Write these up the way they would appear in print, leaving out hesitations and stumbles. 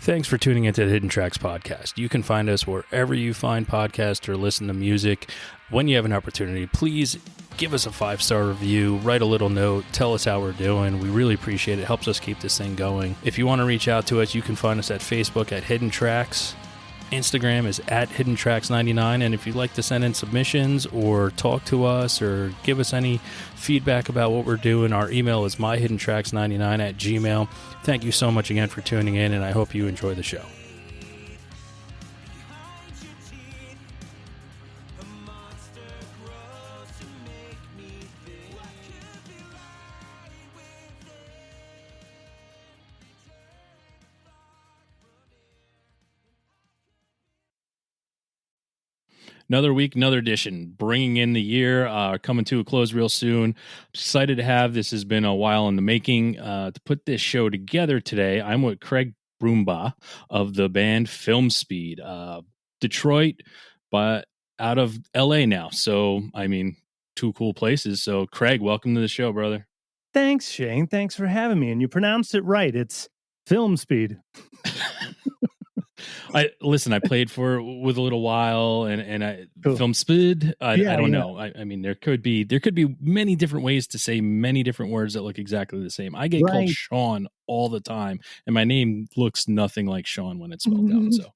Thanks for tuning into the Hidden Tracks podcast. You can find us wherever you find podcasts or listen to music. When you have an opportunity, please give us a 5-star review, write a little note, tell us how we're doing. We really appreciate it. It helps us keep this thing going. If you want to reach out to us, you can find us at Facebook at Hidden Tracks. Instagram is at HiddenTracks99, and if you'd like to send in submissions or talk to us or give us any feedback about what we're doing, our email is myhiddentracks99@gmail.com. Thank you so much again for tuning in, and I hope you enjoy the show. Another week, another edition, bringing in the year, coming to a close real soon. Excited to have this. Has been a while in the making. To put this show together today, I'm with Craig Broomba of the band Filmspeed, Detroit, but out of LA now. So, I mean, two cool places. So, Craig, welcome to the show, brother. Thanks, Shane. Thanks for having me. And you pronounced it right. It's Filmspeed. I played with a little while, and I Cool. Filmspeed. I don't know. I mean, there could be many different ways to say many different words that look exactly the same. I get called Sean all the time, and my name looks nothing like Sean when it's spelled out. So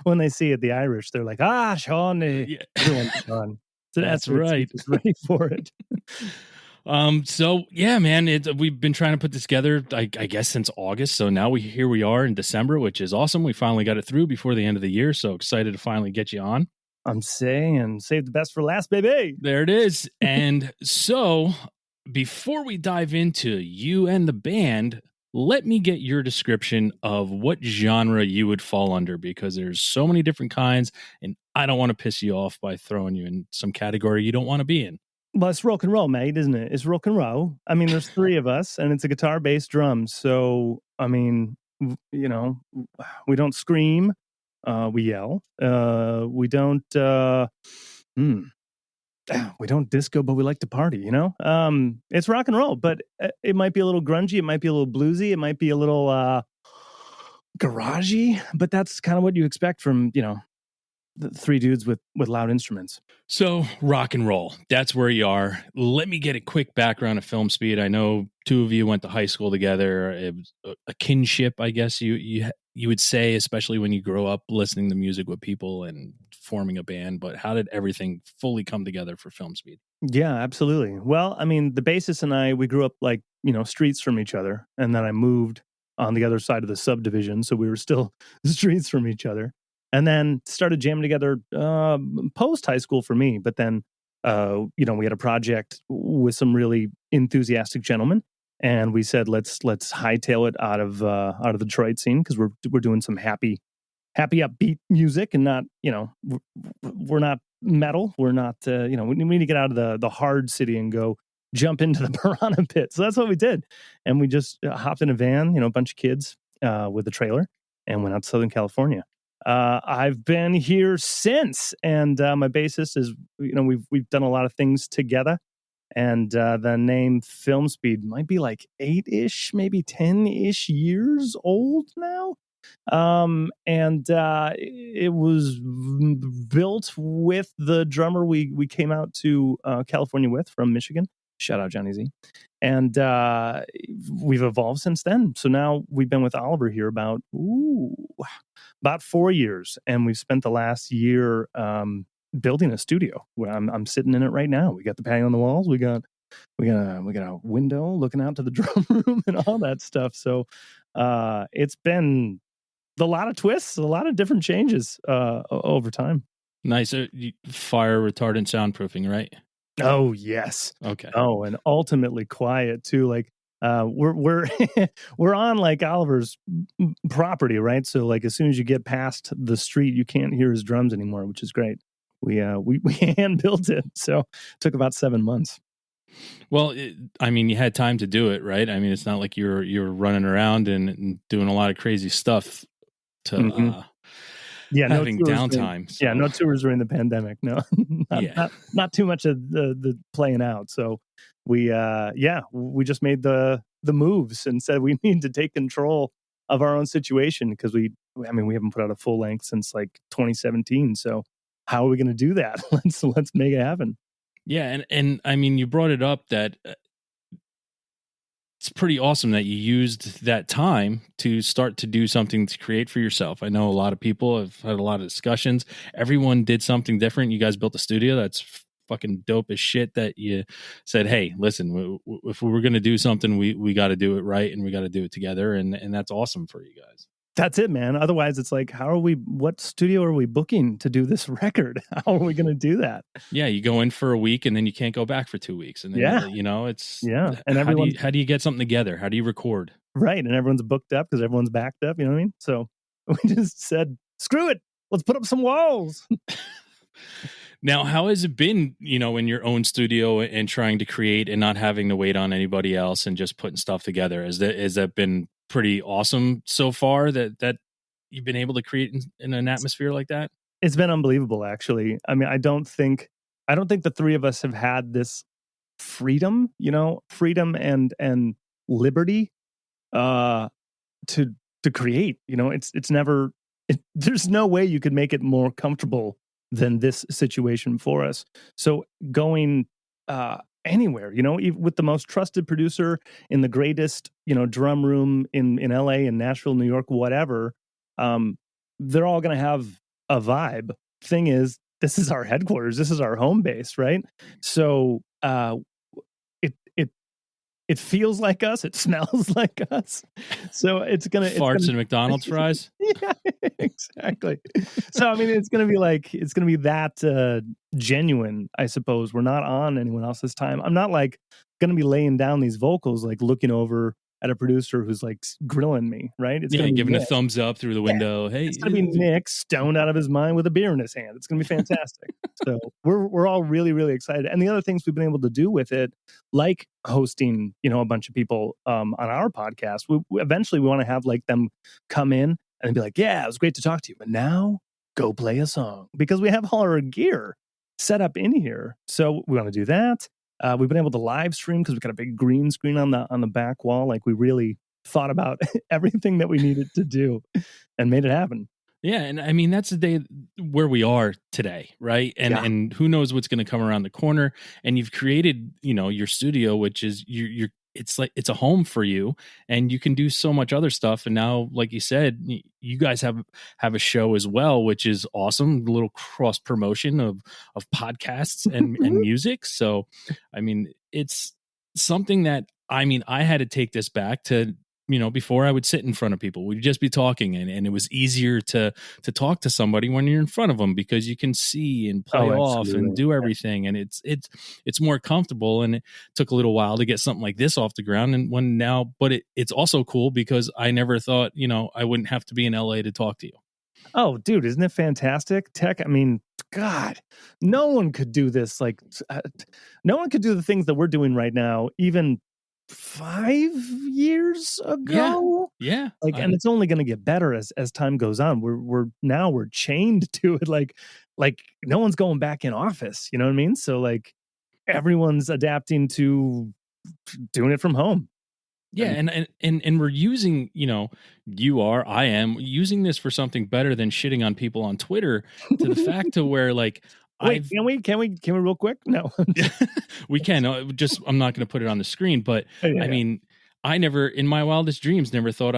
when they see it, the Irish, they're like, Sean. Yeah. Everyone's Sean. So That's right. Just ready for it. So yeah, man, we've been trying to put this together, I guess, since August. So now here we are in December, which is awesome. We finally got it through before the end of the year. So excited to finally get you on. I'm saying, save the best for last, baby. There it is. And so before we dive into you and the band, let me get your description of what genre you would fall under, because there's so many different kinds, and I don't want to piss you off by throwing you in some category you don't want to be in. Well, it's rock and roll, mate, isn't it? It's rock and roll. I mean, there's three of us, and it's a guitar, bass, drums. So, I mean, we don't scream, we yell. We don't disco, but we like to party. It's rock and roll, but it might be a little grungy, it might be a little bluesy, it might be a little garagey, but that's kind of what you expect from the three dudes with loud instruments. So rock and roll, that's where you are. Let me get a quick background of Filmspeed. I know two of you went to high school together. It was a kinship, I guess you would say, especially when you grow up listening to music with people and forming a band. But how did everything fully come together for Filmspeed? Yeah, absolutely. Well, I mean, the bassist and I, we grew up like, streets from each other. And then I moved on the other side of the subdivision. So we were still streets from each other. And then started jamming together post high school for me. But then, we had a project with some really enthusiastic gentlemen, and we said let's hightail it out of the Detroit scene, because we're doing some happy upbeat music, and not we're not metal. We're not we need to get out of the hard city and go jump into the piranha pit. So that's what we did, and we just hopped in a van, a bunch of kids with a trailer, and went out to Southern California. I've been here since, and my bassist is, we've done a lot of things together, and the name Filmspeed might be like 8-ish, maybe 10-ish years old now. It was built with the drummer we came out to California with from Michigan. Shout out Johnny Z. And we've evolved since then. So now we've been with Oliver here about 4 years, and we've spent the last year building a studio where I'm sitting in it right now. We got the padding on the walls. We got a window looking out to the drum room and all that stuff. So it's been a lot of twists, a lot of different changes over time. Nice. Fire retardant soundproofing, right? Oh yes. Okay. Oh, and ultimately quiet too. Like we're we're on like Oliver's property, right? So like as soon as you get past the street, you can't hear his drums anymore, which is great. We hand built it, so it took about 7 months. Well, you had time to do it, right? I mean, it's not like you're running around and doing a lot of crazy stuff to having no downtime. So. Yeah, no tours during the pandemic. No, not too much of the playing out. So we just made the moves and said we need to take control of our own situation, because we haven't put out a full length since like 2017. So how are we going to do that? Let's make it happen. Yeah, and I mean, you brought it up that it's pretty awesome that you used that time to start to do something to create for yourself. I know a lot of people have had a lot of discussions. Everyone did something different. You guys built a studio. That's fucking dope as shit that you said, hey, listen, if we were going to do something, we got to do it right, and we got to do it together. And that's awesome for you guys. That's it, man. Otherwise, it's like, what studio are we booking to do this record? How are we going to do that? Yeah, you go in for a week and then you can't go back for 2 weeks. And then, it's, And how do you get something together? How do you record? Right. And everyone's booked up because everyone's backed up. You know what I mean? So we just said, screw it. Let's put up some walls. Now, how has it been, in your own studio and trying to create and not having to wait on anybody else and just putting stuff together? Has that been pretty awesome so far that you've been able to create in an atmosphere like that? It's been unbelievable, actually. I mean, I don't think the three of us have had this freedom, freedom and liberty to create. It's never. There's no way you could make it more comfortable than this situation for us. So going anywhere, even with the most trusted producer in the greatest, drum room in LA and Nashville, New York, whatever, they're all going to have a vibe. Thing is, this is our headquarters. This is our home base, right? So it feels like us. It smells like us. So it's gonna farts and McDonald's fries. Yeah, exactly. So I mean, it's gonna be that genuine. I suppose we're not on anyone else's time. I'm not like gonna be laying down these vocals, like looking over at a producer who's like grilling me, right? It's gonna be giving Nick. a thumbs up through the window. Yeah. Hey, it's gonna be Nick stoned out of his mind with a beer in his hand. It's gonna be fantastic. So we're all really, really excited. And the other things we've been able to do with it, like hosting, a bunch of people on our podcast. We eventually want to have like them come in and be like, yeah, it was great to talk to you, but now go play a song, because we have all our gear set up in here. So we want to do that. We've been able to live stream because we've got a big green screen on the back wall. Like, we really thought about everything that we needed to do and made it happen. Yeah, and I mean, that's the day where we are today, right? And who knows what's going to come around the corner. And you've created, your studio, which is you're it's like it's a home for you, and you can do so much other stuff. And now, like you said, you guys have a show as well, which is awesome. A little cross promotion of podcasts and music. So, I mean, it's something that I had to take this back to. Before I would sit in front of people, we'd just be talking, and it was easier to talk to somebody when you're in front of them, because you can see and play off and do everything, and it's more comfortable. And it took a little while to get something like this off the ground, but it's also cool because I never thought I wouldn't have to be in LA to talk to you. Oh, dude, isn't it fantastic? Tech, I mean, God, no one could do this. Like, no one could do the things that we're doing right now, even 5 years ago. Yeah. And it's only going to get better as time goes on. We're chained to it. Like no one's going back in office. You know what I mean? So like everyone's adapting to doing it from home. Yeah, and we're using, I am using this for something better than shitting on people on Twitter, to the fact to where like Wait, can we real quick? No. We can. I'm not going to put it on the screen, but Yeah. I mean, I never, in my wildest dreams, never thought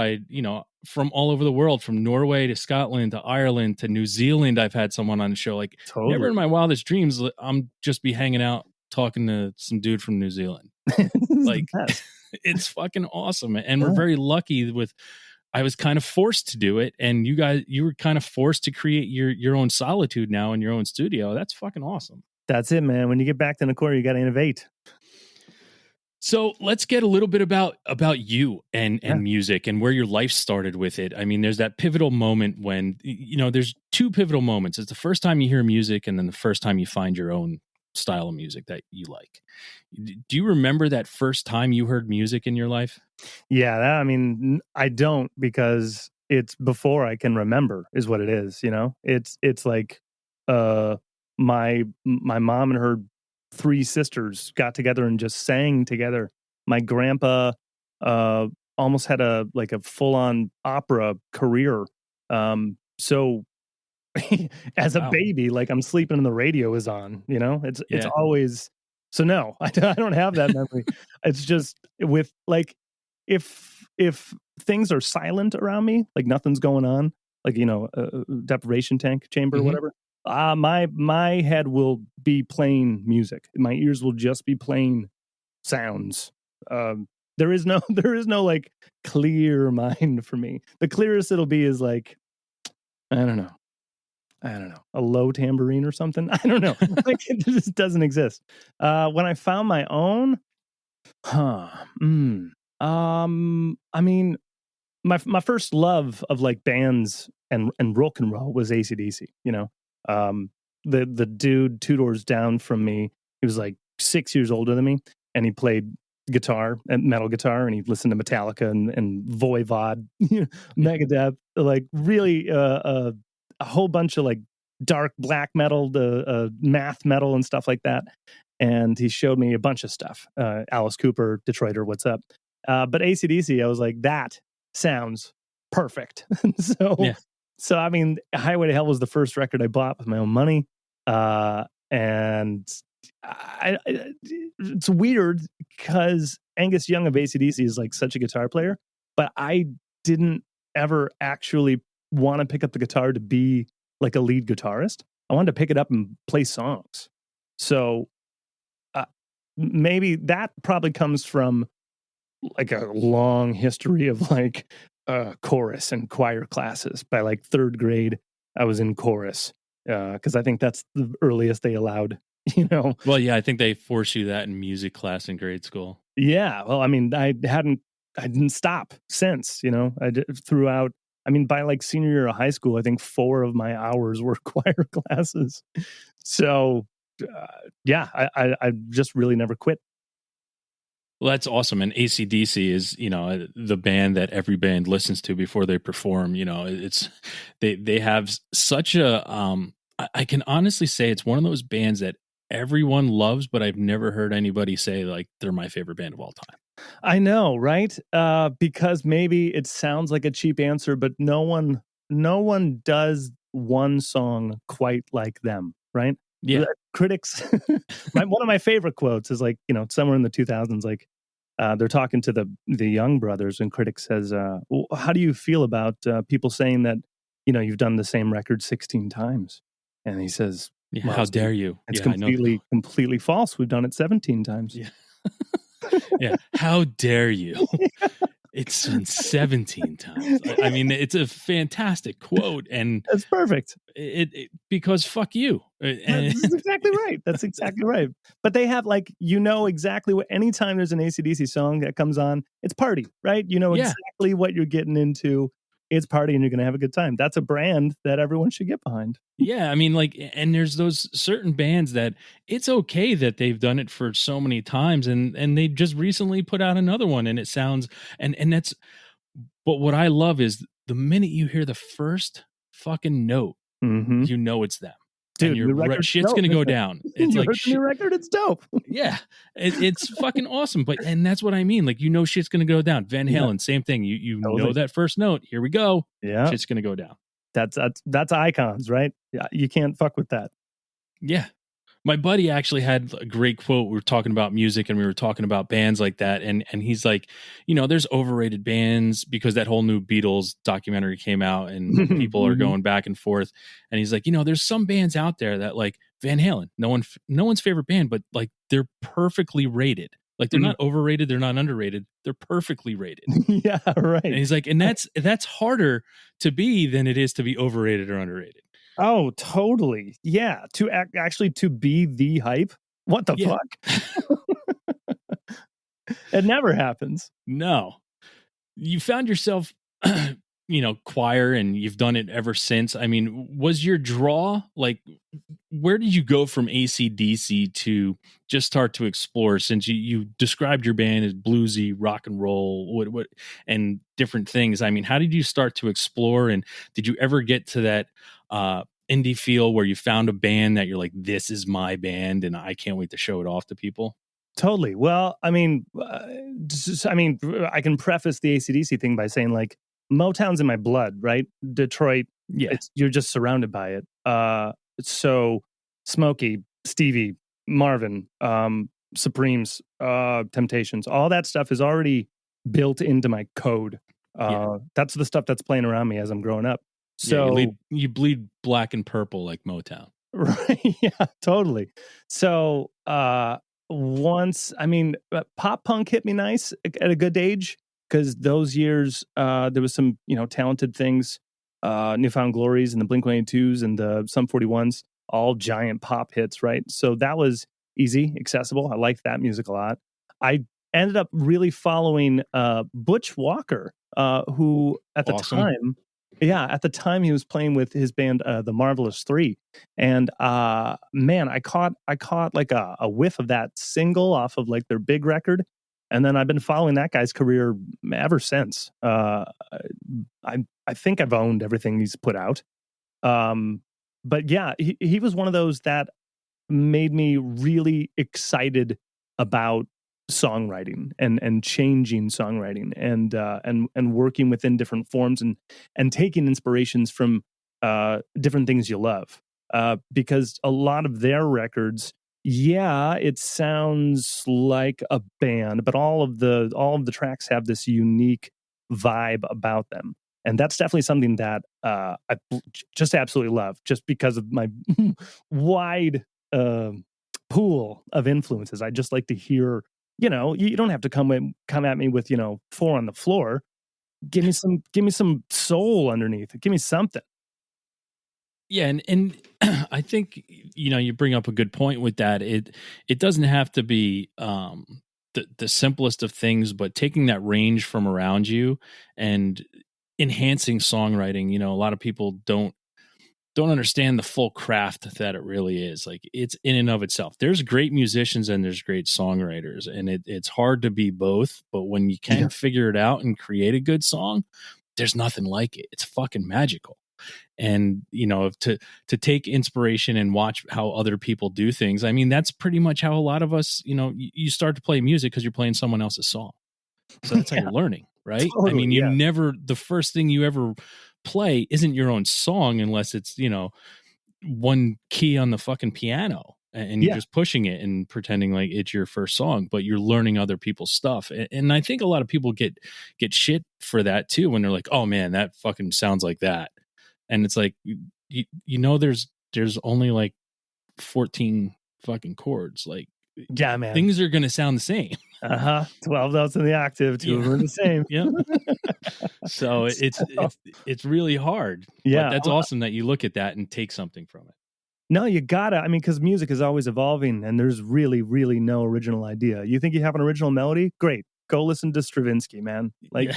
from all over the world, from Norway to Scotland to Ireland to New Zealand, I've had someone on the show. Like, totally. Never in my wildest dreams, I'm just be hanging out talking to some dude from New Zealand. Like, it's fucking awesome. And we're very lucky I was kind of forced to do it, and you were kind of forced to create your own solitude now in your own studio. That's fucking awesome. That's it, man. When you get back in the corner, you got to innovate. So let's get a little bit about you and music and where your life started with it. I mean, there's that pivotal moment when, there's two pivotal moments. It's the first time you hear music, and then the first time you find your own style of music that you like. Do you remember that first time you heard music in your life? Yeah, I don't, because it's before I can remember is what it is. It's like my mom and her 3 sisters got together and just sang together. My grandpa almost had a full on opera career. So as a baby, like I'm sleeping and the radio is on, it's always, so no, I don't have that memory. It's just with like, if things are silent around me, like nothing's going on, like, deprivation tank chamber, or whatever, my head will be playing music. My ears will just be playing sounds. There is no like clear mind for me. The clearest it'll be is like, I don't know, a low tambourine or something. I don't know. Like it just doesn't exist. When I found my own, I mean, my first love of like bands and rock and roll was AC/DC. The dude 2 doors down from me, he was like 6 years older than me, and he played guitar and metal guitar, and he listened to Metallica and Voivod, Megadeth, like really a whole bunch of like dark black metal, the math metal and stuff like that. And he showed me a bunch of stuff. Alice Cooper, Detroiter, what's up? But AC/DC, I was like, that sounds perfect. So I mean, Highway to Hell was the first record I bought with my own money. And it's weird because Angus Young of AC/DC is like such a guitar player, but I didn't ever actually want to pick up the guitar to be like a lead guitarist. I wanted to pick it up and play songs. So maybe that probably comes from like a long history of like chorus and choir classes. By like third grade, I was in chorus because I think that's the earliest they allowed, Well, yeah, I think they force you that in music class in grade school. Yeah. Well, I mean, I didn't stop since, I did throughout. I mean, by like senior year of high school, I think 4 of my hours were choir classes. So, yeah, I just really never quit. Well, that's awesome. And AC/DC is, the band that every band listens to before they perform. It's they have such a I can honestly say it's one of those bands that everyone loves, but I've never heard anybody say like they're my favorite band of all time. I know, right? Because maybe it sounds like a cheap answer, but no one does one song quite like them, right? Yeah. Critics, one of my favorite quotes is like, somewhere in the 2000s, like they're talking to the Young brothers, and critics says, well, how do you feel about people saying that, you've done the same record 16 times? And he says, well, how dare you? It's completely false. We've done it 17 times. Yeah. Yeah. How dare you? It's been 17 times. I mean, it's a fantastic quote, and that's perfect. Because fuck you. That's exactly right. That's exactly right. But they have like, exactly what, anytime there's an AC/DC song that comes on, it's party, right? Exactly what you're getting into. It's party, and you're going to have a good time. That's a brand that everyone should get behind. Yeah, I mean, like, and there's those certain bands that it's okay that they've done it for so many times, and they just recently put out another one, and it sounds, and that's, but what I love is the minute you hear the first fucking note, it's them. Dude, shit's gonna go down. It's like the new record. It's dope. Yeah, it's fucking awesome. But and that's what I mean. Like, shit's gonna go down. Van Halen, same thing. You know that first note. Here we go. Yeah, shit's gonna go down. That's icons, right? Yeah, you can't fuck with that. Yeah. My buddy actually had a great quote. We were talking about music and we were talking about bands like that. And he's like, there's overrated bands because that whole new Beatles documentary came out and people are going back and forth. And he's like, there's some bands out there that like Van Halen, no one's favorite band, but like they're perfectly rated. Like they're not overrated. They're not underrated. They're perfectly rated. Yeah. Right. And he's like, and that's harder to be than it is to be overrated or underrated. Oh, totally. Yeah. To be the hype. What the fuck? It never happens. No. You found yourself, choir, and you've done it ever since. I mean, was your draw like, where did you go from AC/DC to just start to explore, since you described your band as bluesy, rock and roll, what and different things? I mean, how did you start to explore, and did you ever get to that indie feel where you found a band that you're like, this is my band and I can't wait to show it off to people? Totally. Well, I mean, I can preface the AC/DC thing by saying like Motown's in my blood, right? Detroit, Yeah. you're just surrounded by it. So Smokey, Stevie, Marvin, Supremes, Temptations, all that stuff is already built into my code. That's the stuff that's playing around me as I'm growing up. So you bleed black and purple like Motown. Right. Yeah, totally. So once, pop punk hit me nice at a good age, because those years there was some, talented things, Newfound Glories and the Blink-182s and the Sum 41s, all giant pop hits, right? So that was easy, accessible. I liked that music a lot. I ended up really following Butch Walker, who at the time, at the time he was playing with his band, the Marvelous Three, and man, I caught like a whiff of that single off of like their big record, and then I've been following that guy's career ever since. I think I've owned everything he's put out, but yeah, he was one of those that made me really excited about songwriting and changing songwriting and working within different forms and taking inspirations from different things you love, because a lot of their records, it sounds like a band, but all of the tracks have this unique vibe about them, and that's definitely something that I just absolutely love, just because of my wide pool of influences. I just like to hear, you don't have to come at me with, four on the floor. Give me some soul underneath. Give me something. Yeah, and I think you bring up a good point with that. It doesn't have to be the simplest of things, but taking that range from around you and enhancing songwriting. A lot of people don't understand the full craft that it really is. Like, it's in and of itself. There's great musicians and there's great songwriters, and it's hard to be both. But when you can figure it out and create a good song, there's nothing like it. It's fucking magical. And to take inspiration and watch how other people do things. I mean, that's pretty much how a lot of us, you start to play music because you're playing someone else's song. So that's how you're learning, right? Totally, I mean, the first thing you ever play isn't your own song unless it's, one key on the fucking piano and you're just pushing it and pretending like it's your first song, but you're learning other people's stuff. And I think a lot of people get shit for that too, when they're like, oh man, that fucking sounds like that. And it's like, there's only like 14 fucking chords. Like, yeah, man, things are going to sound the same. 12 notes in the octave, two of them are the same. Yeah. So it's really hard. Yeah. But that's awesome that you look at that and take something from it. No, you gotta. Because music is always evolving, and there's really, really no original idea. You think you have an original melody? Great. Go listen to Stravinsky, man. Like,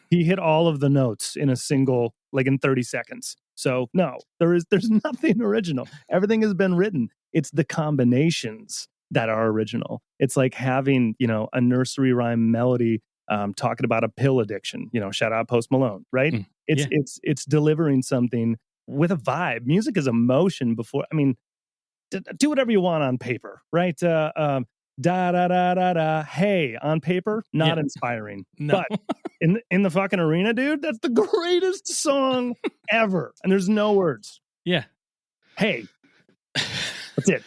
he hit all of the notes in a single, like in 30 seconds. So no, there's nothing original. Everything has been written. It's the combinations that are original. It's like having, a nursery rhyme melody talking about a pill addiction. Shout out Post Malone, right? It's delivering something with a vibe. Music is emotion before. Do whatever you want on paper, right? Da da da da da. Hey, on paper, not inspiring. No. But in the fucking arena, dude, that's the greatest song ever. And there's no words. Yeah. Hey, that's it.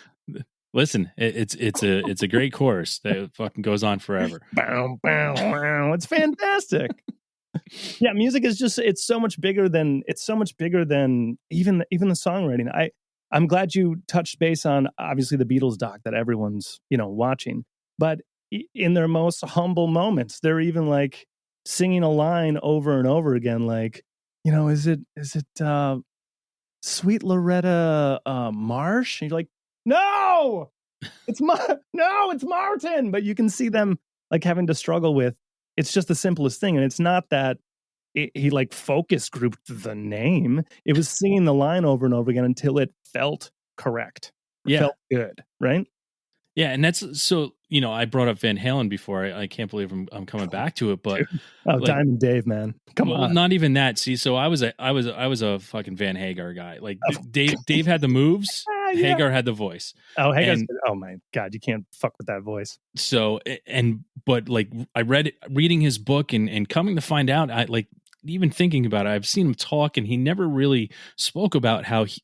Listen, it's a great chorus that fucking goes on forever. Bow, bow, bow. It's fantastic. Yeah, music is just, it's so much bigger than even the songwriting. I'm glad you touched base on, obviously, the Beatles doc that everyone's, watching. But in their most humble moments, they're even like singing a line over and over again, like, is it Sweet Loretta Marsh? And you're like, no, it's Martin. But you can see them like having to struggle with, it's just the simplest thing. And it's not that he like focus grouped the name. It was singing the line over and over again until it felt correct. It felt good, right? Yeah, and that's so, I brought up Van Halen before. I can't believe I'm coming back to it, but Diamond Dave, man, come on. Not even that. See, so I was a fucking Van Hagar guy. Like, Dave had the moves, Hagar had the voice. Oh, Hagar's And good. Oh my God, you can't fuck with that voice. so, but like I reading his book and coming to find out, I like even thinking about it, I've seen him talk and he never really spoke about how he,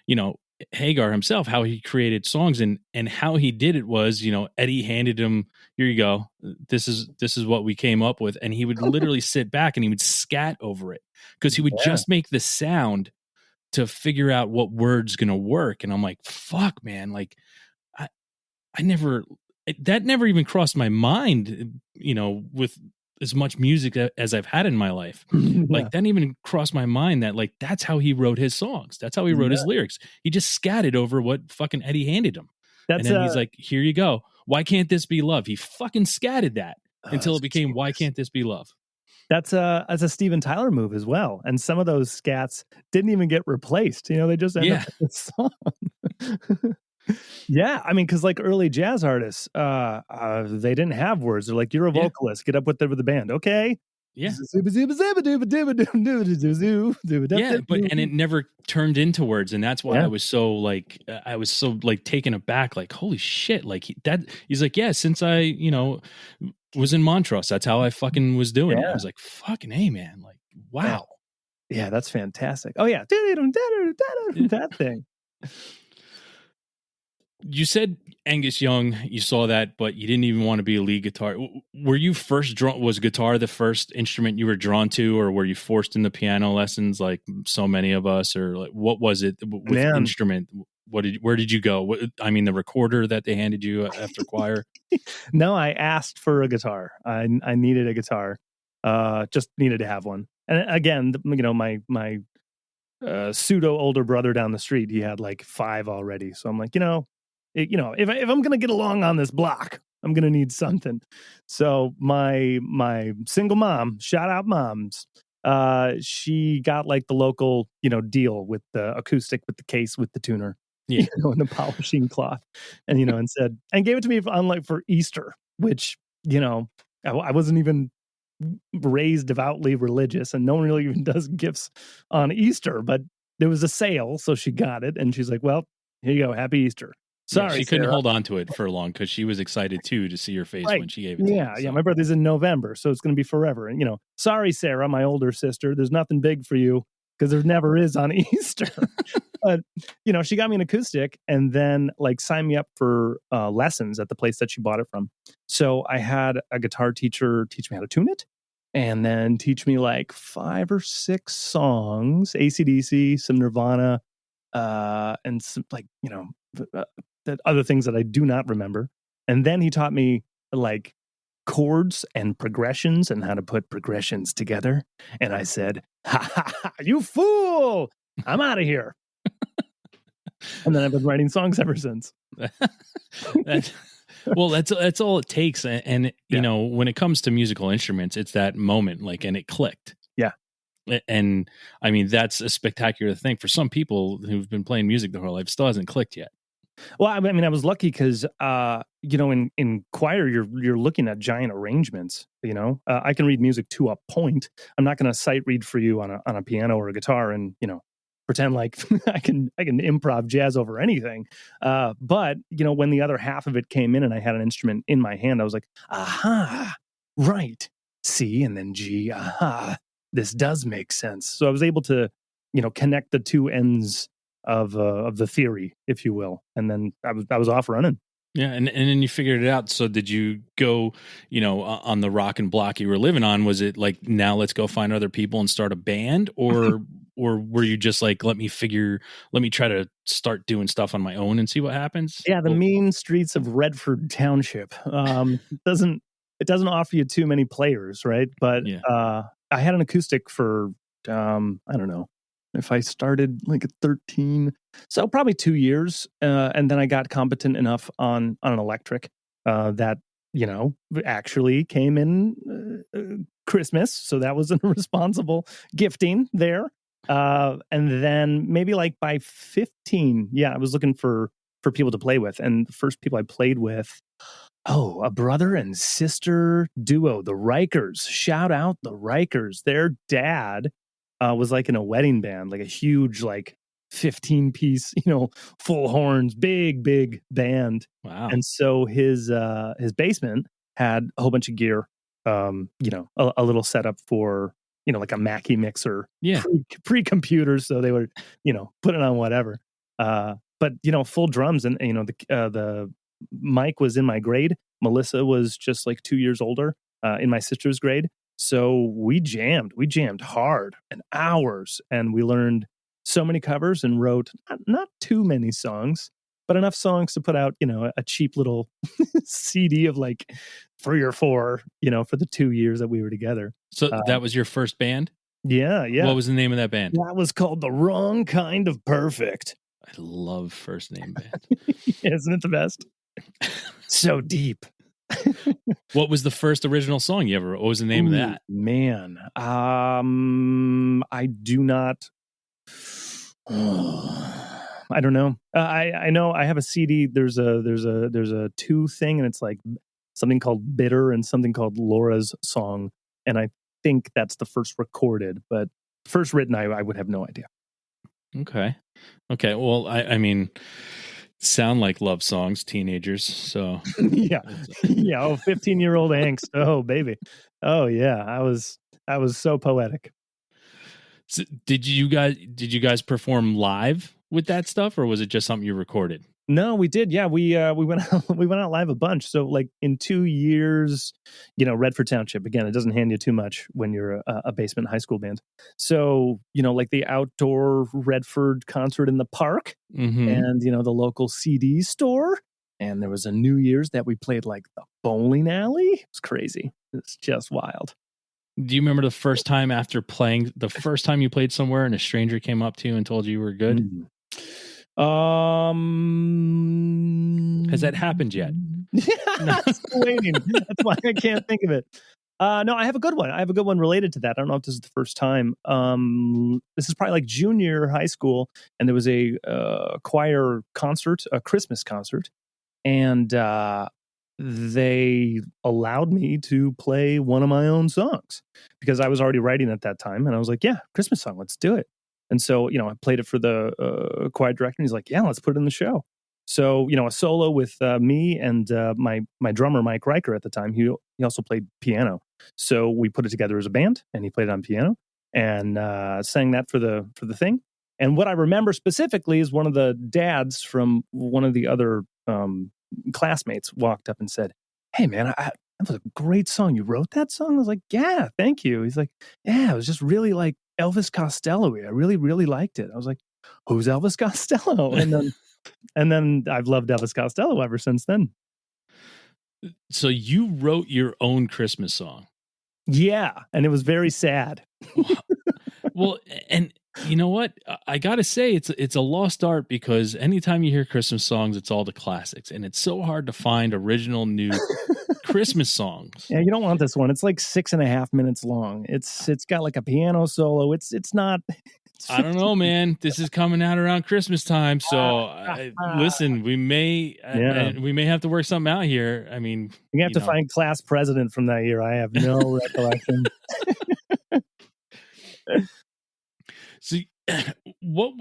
you know, Hagar himself, how he created songs and how he did it was, you know, Eddie handed him, here you go. This is what we came up with. And he would literally sit back and he would scat over it because he would just make the sound to figure out what word's going to work. And I'm like, fuck, man. Like I never, that never even crossed my mind, you know, with as much music as I've had in my life. Like that didn't even cross my mind that like, that's how he wrote his songs. That's how he wrote his lyrics. He just scatted over what fucking Eddie handed him. And then he's like, here you go. Why can't this be love? He fucking scatted that until it became, why can't this be love? That's a Steven Tyler move as well. And some of those scats didn't even get replaced. You know, they just ended up in the song. Yeah, I mean, because like early jazz artists, they didn't have words. They're like, "You're a vocalist. Get up with the band." Okay. Yeah. Yeah, but and it never turned into words, and that's why I was so taken aback. Like, holy shit! Like he's like, yeah. Since I was in Montrose, that's how I fucking was doing it. I was like, fucking hey, man. Like, wow. Yeah, that's fantastic. Oh yeah, that thing. You said Angus Young, you saw that, but you didn't even want to be a lead guitar. Were you first drawn? Was guitar the first instrument you were drawn to, or were you forced into piano lessons like so many of us? Or like, what was it with instrument? Where did you go? I mean, the recorder that they handed you after choir? No, I asked for a guitar. I needed a guitar. Just needed to have one. And again, my pseudo older brother down the street, he had like 5 already. So I'm like, if I'm going to get along on this block, I'm going to need something. So my single mom, shout out moms, she got like the local, deal with the acoustic, with the case, with the tuner, and the polishing cloth, and, and said, and gave it to me for Easter, which, I wasn't even raised devoutly religious, and no one really even does gifts on Easter, but there was a sale, so she got it, and she's like, well, here you go, happy Easter. Sorry, she couldn't Sarah. hold on to it for long because she was excited too to see your face when she gave it to you. Yeah, my birthday's in November, so it's going to be forever. And sorry, Sarah, my older sister, there's nothing big for you because there never is on Easter. But she got me an acoustic and then like signed me up for lessons at the place that she bought it from. So I had a guitar teacher teach me how to tune it, and then teach me like 5 or 6 songs, AC/DC, some Nirvana, and some the other things that I do not remember. And then he taught me like chords and progressions and how to put progressions together. And I said, ha ha ha, you fool, I'm out of here. And then I've been writing songs ever since. Well, that's all it takes. And when it comes to musical instruments, it's that moment, like, and it clicked. Yeah. And I mean, that's a spectacular thing for some people who've been playing music their whole life. Still hasn't clicked yet. Well, I mean, I was lucky because, in choir, you're looking at giant arrangements. I can read music to a point. I'm not going to sight read for you on a piano or a guitar and pretend like I can improv jazz over anything. But when the other half of it came in and I had an instrument in my hand, I was like, aha, right, C and then G, aha, this does make sense. So I was able to connect the two ends of the theory, if you will, and then I was off running. Yeah, and then you figured it out. So did you go, on the rock and block you were living on? Was it like, now let's go find other people and start a band, or were you just like, let me try to start doing stuff on my own and see what happens? Yeah, the mean streets of Redford Township doesn't offer you too many players, right? But I had an acoustic for I don't know if I started like at 13, so probably 2 years, and then I got competent enough on an electric that actually came in Christmas, so that was a responsible gifting there. And then maybe like by 15, I was looking for people to play with, and the first people I played with, a brother and sister duo, the Rikers. Shout out the Rikers. Their dad was like in a wedding band, like a huge, like 15-piece, full horns, big band. Wow. And so his basement had a whole bunch of gear, a little setup for, like a Mackie mixer, Yeah. pre-computers, so they would, put it on whatever. But full drums, and the Mike was in my grade. Melissa was just like 2 years older, in my sister's grade. So we jammed hard and hours, and we learned so many covers and wrote not too many songs, but enough songs to put out, a cheap little CD of like 3 or 4, for the 2 years that we were together. So that was your first band? Yeah. What was the name of that band? That was called The Wrong Kind of Perfect. I love first name band. Isn't it the best? So deep. What was the first original song you ever wrote? What was the name of that? Man, I do not. I don't know. I know I have a CD. There's a 2 thing, and it's like something called Bitter and something called Laura's Song, and I think that's the first recorded, but first written, I would have no idea. Okay. Well, I mean, sound like love songs, teenagers. So yeah. Oh, 15-year-old angst. Oh, baby. Oh, yeah. I was so poetic. So did you guys perform live with that stuff, or was it just something you recorded? No, we did. Yeah, we went out live a bunch. So like in 2 years, Redford Township, again, it doesn't hand you too much when you're a basement high school band. So, like the outdoor Redford concert in the park, and the local CD store. And there was a New Year's that we played like the bowling alley. It was crazy. It's just wild. Do you remember the first time you played somewhere and a stranger came up to you and told you were good? Has that happened yet? Yeah, I'm still waiting. That's why I can't think of it. No, I have a good one. I have a good one related to that. I don't know if this is the first time. This is probably like junior high school, and there was a choir concert, a Christmas concert, and they allowed me to play one of my own songs because I was already writing at that time, and I was like, "Yeah, Christmas song, let's do it." And so, I played it for the choir director, and he's like, "Yeah, let's put it in the show." So, a solo with me and my drummer, Mike Riker, at the time. He also played piano. So we put it together as a band, and he played it on piano and sang that for the thing. And what I remember specifically is one of the dads from one of the other classmates walked up and said, "Hey, man, that was a great song. You wrote that song?" I was like, "Yeah, thank you." He's like, "Yeah, it was just really like Elvis Costello-y. I really, really liked it." I was like, "Who's Elvis Costello?" And then I've loved Elvis Costello ever since then. So you wrote your own Christmas song? Yeah, and it was very sad. Well, and you know what? I gotta say, it's a lost art because anytime you hear Christmas songs, it's all the classics, and it's so hard to find original new Christmas songs. Yeah, you don't want this one. It's like 6.5 minutes long. It's got like a piano solo. It's not. I don't know, man. This is coming out around Christmas time, so listen. We may have to work something out here. I mean, you have to find class president from that year. I have no recollection. So, what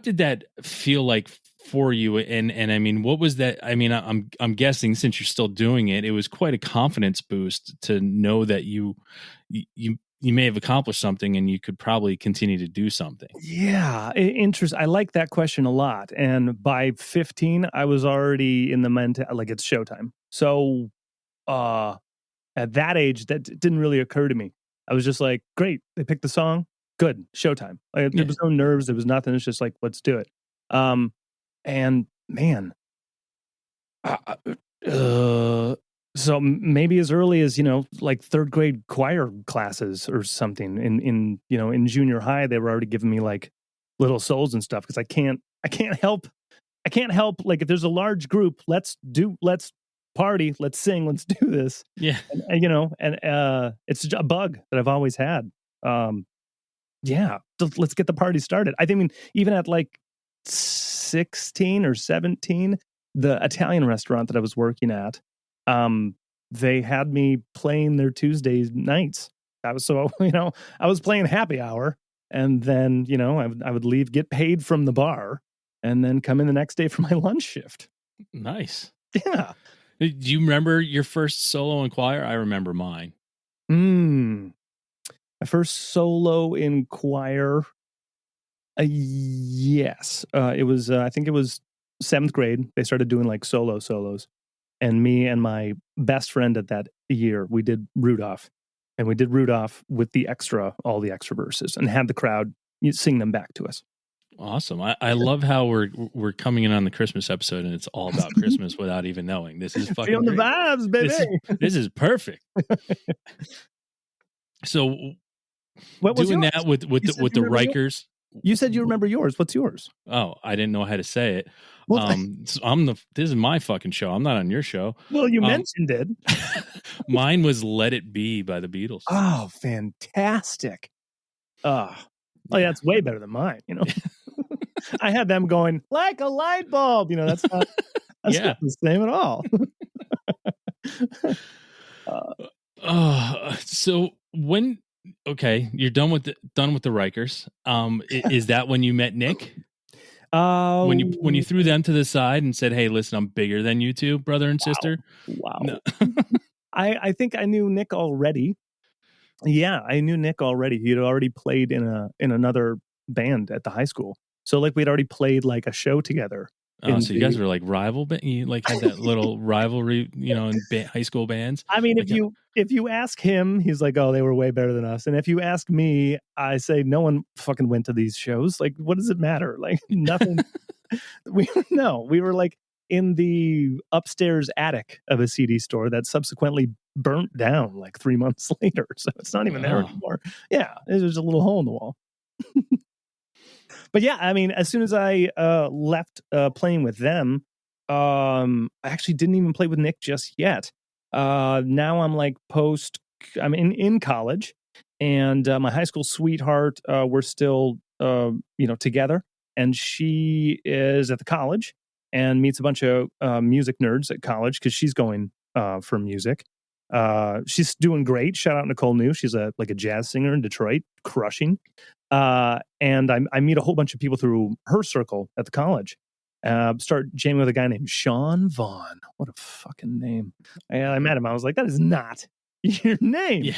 did that feel like for you? And I mean, what was that? I mean, I'm guessing since you're still doing it, it was quite a confidence boost to know that you may have accomplished something and you could probably continue to do something. Yeah, interesting. I like that question a lot. And by 15, I was already in the like it's showtime. So at that age, that didn't really occur to me. I was just like, great, they picked the song, good, showtime. Like, there was no nerves, there was nothing. It's just like, let's do it. And man, so maybe as early as, like 3rd grade choir classes or something in junior high, they were already giving me like little souls and stuff. Cause I can't help. Like if there's a large group, let's party, let's sing, let's do this. Yeah. And it's a bug that I've always had. Yeah. Let's get the party started. I think even at like 16 or 17, the Italian restaurant that I was working at, they had me playing their Tuesday nights. I was playing happy hour, And then, I would leave, get paid from the bar, and then come in the next day for my lunch shift. Nice. Yeah. Do you remember your first solo in choir? I remember mine. My first solo in choir. Yes. It was, I think it was 7th grade. They started doing like solos. And me and my best friend at that year, we did Rudolph. And we did Rudolph with all the extra verses, and had the crowd sing them back to us. Awesome. I love how we're coming in on the Christmas episode, and it's all about Christmas without even knowing. This is fucking Feeling the great. vibes, baby. This is perfect. So what was doing yours? that with the Rikers. You said you remember yours. What's yours? Oh, I didn't know how to say it. Well, this is my fucking show. I'm not on your show. Well, you mentioned it. Mine was "Let It Be" by the Beatles. Oh, fantastic! Oh yeah, it's way better than mine. I had them going like a light bulb. That's not the same at all. So when you're done with the Rikers, is that when you met Nick? When you threw them to the side and said, "Hey, listen, I'm bigger than you two, brother and sister." Wow. No. I think I knew Nick already. Yeah, I knew Nick already. He had already played in another band at the high school. So like we'd already played like a show together. Oh, so you guys were like rival? You like had that little rivalry, in high school bands. I mean, if you ask him, he's like, "Oh, they were way better than us." And if you ask me, I say, "No one fucking went to these shows. Like, what does it matter? Like, nothing." We were like in the upstairs attic of a CD store that subsequently burnt down like 3 months later. So it's not even there anymore. Yeah, there's a little hole in the wall. But yeah, I mean, as soon as I left playing with them, I actually didn't even play with Nick just yet. Now I'm like I'm in college, and my high school sweetheart, we're still together, and she is at the college and meets a bunch of music nerds at college because she's going for music. She's doing great. Shout out Nicole New. She's a jazz singer in Detroit, crushing. And I meet a whole bunch of people through her circle at the college. Start jamming with a guy named Sean Vaughn. What a fucking name. And I met him. I was like, that is not your name. Yeah.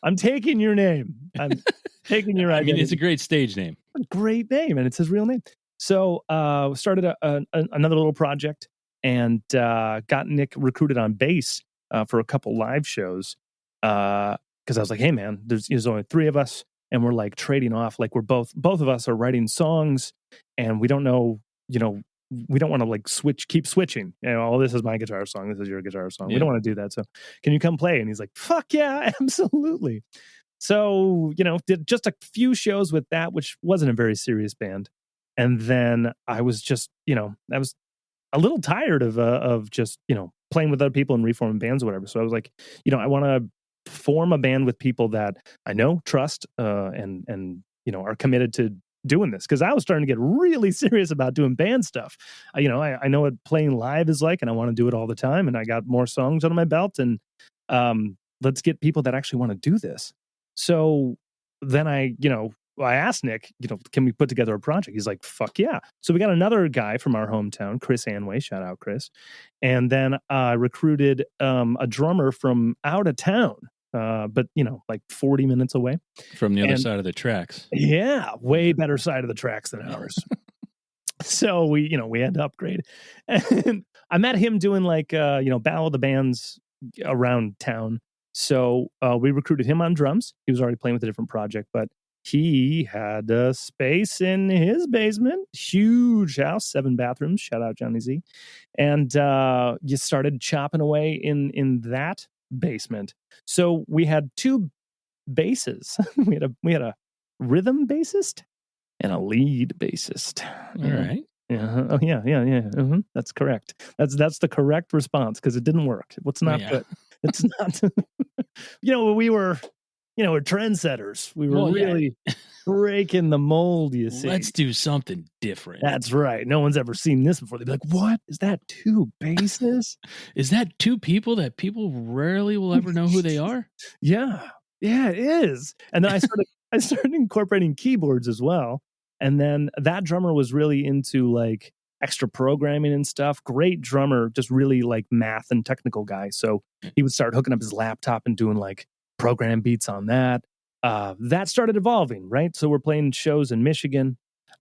I'm taking your name. I'm taking your identity. I mean, it's a great stage name. A great name, and it's his real name. So started another little project, and got Nick recruited on bass for a couple live shows. Because I was like, hey, man, there's only 3 of us. And we're like trading off, like we're both of us are writing songs, and we don't know, we don't want to keep switching. Oh, this is my guitar song, this is your guitar song. Yeah. We don't want to do that. So can you come play? And he's like, fuck yeah, absolutely. So, did just a few shows with that, which wasn't a very serious band. And then I was just, I was a little tired of just, playing with other people and reforming bands or whatever. So I was like, I want to form a band with people that I know, trust, and are committed to doing this, because I was starting to get really serious about doing band stuff. I know what playing live is like, and I want to do it all the time, and I got more songs under my belt, and let's get people that actually want to do this. So then I asked Nick, can we put together a project? He's like, fuck yeah. So we got another guy from our hometown, Chris Anway, shout out Chris. And then I recruited a drummer from out of town, but 40 minutes away. From the other side of the tracks. Yeah, way better side of the tracks than ours. So we had to upgrade. And I met him doing battle of the bands around town. So we recruited him on drums. He was already playing with a different project, but he had a space in his basement, huge house, 7 bathrooms. Shout out Johnny Z. And you started chopping away in that basement. So we had 2 basses. we had a rhythm bassist and a lead bassist. All right. Yeah. Oh yeah. Mm-hmm. That's correct. That's the correct response, because it didn't work. What's not good? It's not. We were. We're trendsetters. We were really breaking the mold, you see. Let's do something different. That's right. No one's ever seen this before. They'd be like, what? Is that 2 basses? Is that 2 people that people rarely will ever know who they are? Yeah. Yeah, it is. And then I started I started incorporating keyboards as well. And then that drummer was really into like extra programming and stuff. Great drummer, just really like math and technical guy. So he would start hooking up his laptop and doing like program beats on that. That started evolving, right? So we're playing shows in Michigan.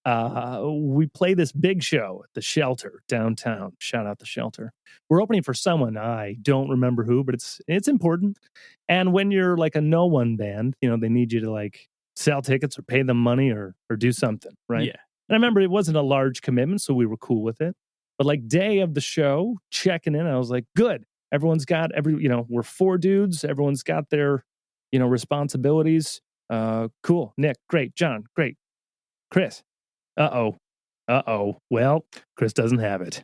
We play this big show at the Shelter downtown. Shout out the Shelter. We're opening for someone, I don't remember who, but it's important. And when you're like a no one band, you know, they need you to like sell tickets or pay them money or do something, right? Yeah. And I remember it wasn't a large commitment, so we were cool with it. But like day of the show, checking in, I was like, good. Everyone's got we're 4 dudes. Everyone's got their, responsibilities. Cool. Nick, great. John, great. Chris. Uh-oh. Well, Chris doesn't have it.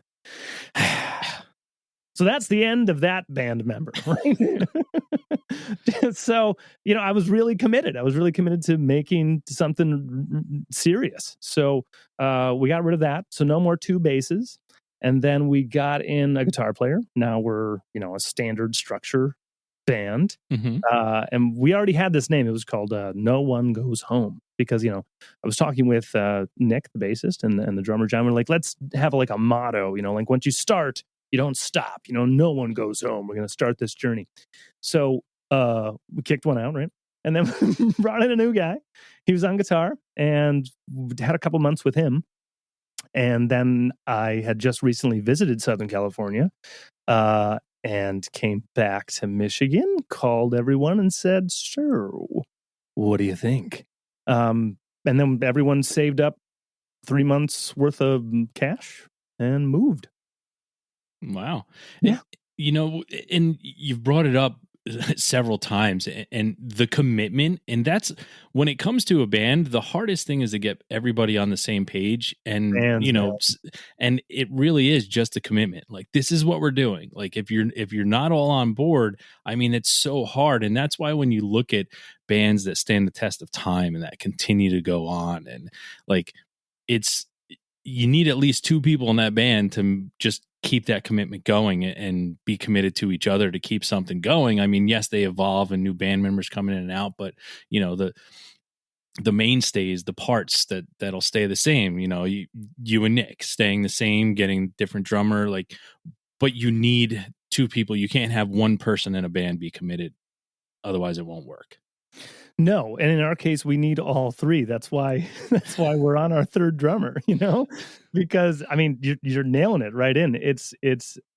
So that's the end of that band member, right? So, I was really committed. I was really committed to making something serious. So we got rid of that. So no more 2 basses. And then we got in a guitar player. Now we're, a standard structure band. Mm-hmm. And we already had this name. It was called No One Goes Home. Because, I was talking with Nick, the bassist, and the drummer, John. We're like, let's have like a motto, like once you start, you don't stop. No one goes home. We're going to start this journey. So we kicked one out, right? And then brought in a new guy. He was on guitar and had a couple months with him. And then I had just recently visited Southern California and came back to Michigan, called everyone and said, sure, what do you think? And then everyone saved up 3 months worth of cash and moved. Wow. Yeah. And you've brought it up several times, and the commitment, and that's when it comes to a band, the hardest thing is to get everybody on the same page. And and it really is just a commitment. Like, this is what we're doing. Like, if you're not all on board, I mean, it's so hard. And that's why when you look at bands that stand the test of time and that continue to go on, and like, you need at least 2 people in that band to just keep that commitment going and be committed to each other to keep something going. I mean, yes, they evolve and new band members come in and out, but the mainstays, the parts that'll stay the same. You and Nick staying the same, getting different drummer, but you need 2 people. You can't have one person in a band be committed, otherwise it won't work. No, and in our case, we need all 3. That's why we're on our 3rd drummer. Because I mean, you're nailing it right in. It's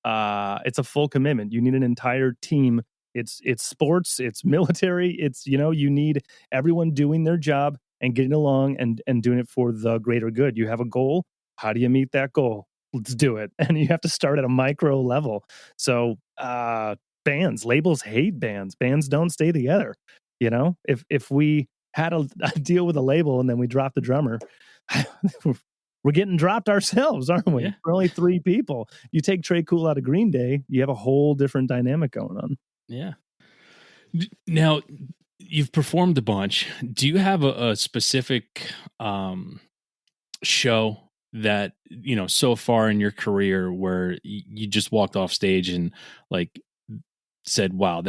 a full commitment. You need an entire team. It's sports. It's military. It's you need everyone doing their job and getting along and doing it for the greater good. You have a goal. How do you meet that goal? Let's do it. And you have to start at a micro level. So labels hate bands. Bands don't stay together. If we had a deal with a label and then we dropped the drummer, we're getting dropped ourselves, aren't we? Yeah. We're only 3 people. You take Trey Cool out of Green Day, you have a whole different dynamic going on. Yeah. Now, you've performed a bunch. Do you have a specific show that, so far in your career where you just walked off stage and like said, wow,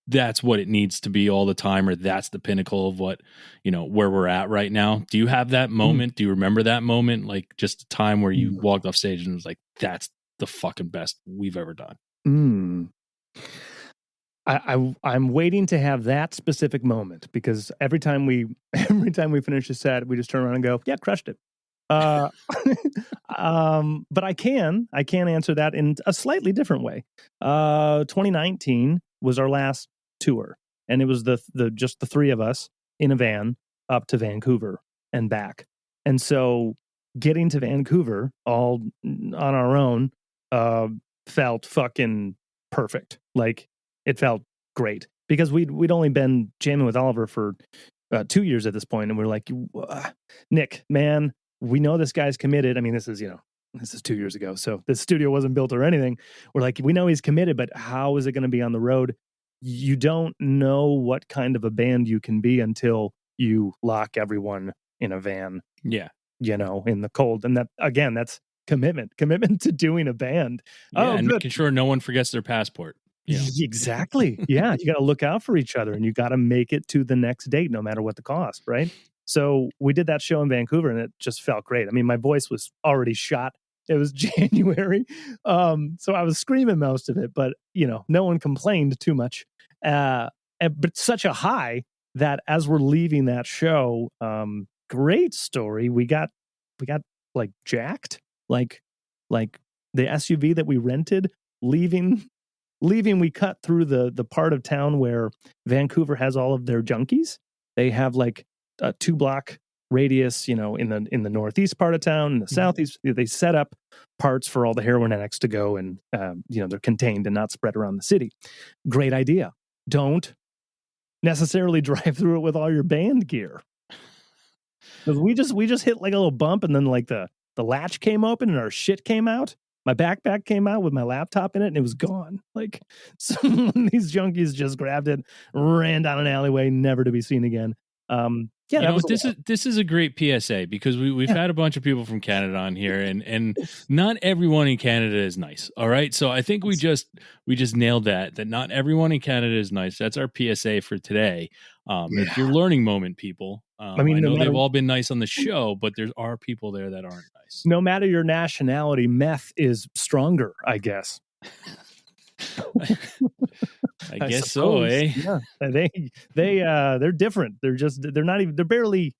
that's what it needs to be all the time, or that's the pinnacle of what, where we're at right now? Do you have that moment? Do you remember that moment? Like, just a time where you walked off stage and was like, that's the fucking best we've ever done. I'm waiting to have that specific moment, because every time we finish a set, we just turn around and go, yeah, crushed it. But I can answer that in a slightly different way. 2019 was our last tour, and it was just the 3 of us in a van up to Vancouver and back. And so getting to Vancouver all on our own felt fucking perfect. Like, it felt great, because we'd only been jamming with Oliver for 2 years at this point, and we're like, Nick, man, we know this guy's committed. I mean, this is 2 years ago, so this studio wasn't built or anything. We're like, we know he's committed, but how is it going to be on the road? You don't know what kind of a band you can be until you lock everyone in a van. Yeah. In the cold. And that, again, that's commitment to doing a band. Yeah, and making sure no one forgets their passport. Exactly. Yeah, you got to look out for each other, and you got to make it to the next date, no matter what the cost, right? So we did that show in Vancouver, and it just felt great. I mean, my voice was already shot. It was January, so I was screaming most of it, but no one complained too much. But such a high that as we're leaving that show, great story. We got like jacked, like the SUV that we rented leaving, we cut through the part of town where Vancouver has all of their junkies. They have like a 2-block radius, in the northeast part of town, in the southeast. They set up parts for all the heroin addicts to go, and they're contained and not spread around the city. Great idea. Don't necessarily drive through it with all your band gear, because we just hit like a little bump, and then like the latch came open and our shit came out. My backpack came out with my laptop in it, and it was gone. Like, some of these junkies just grabbed it, ran down an alleyway, never to be seen again. This is a great PSA, because we've had a bunch of people from Canada on here, and not everyone in Canada is nice. All right, so I think we just nailed that not everyone in Canada is nice. That's our PSA for today. It's your learning moment, people. I know they've all been nice on the show, but there are people there that aren't nice. No matter your nationality, meth is stronger, I guess. I guess so, eh? Yeah, they're different. They're not even. They're barely.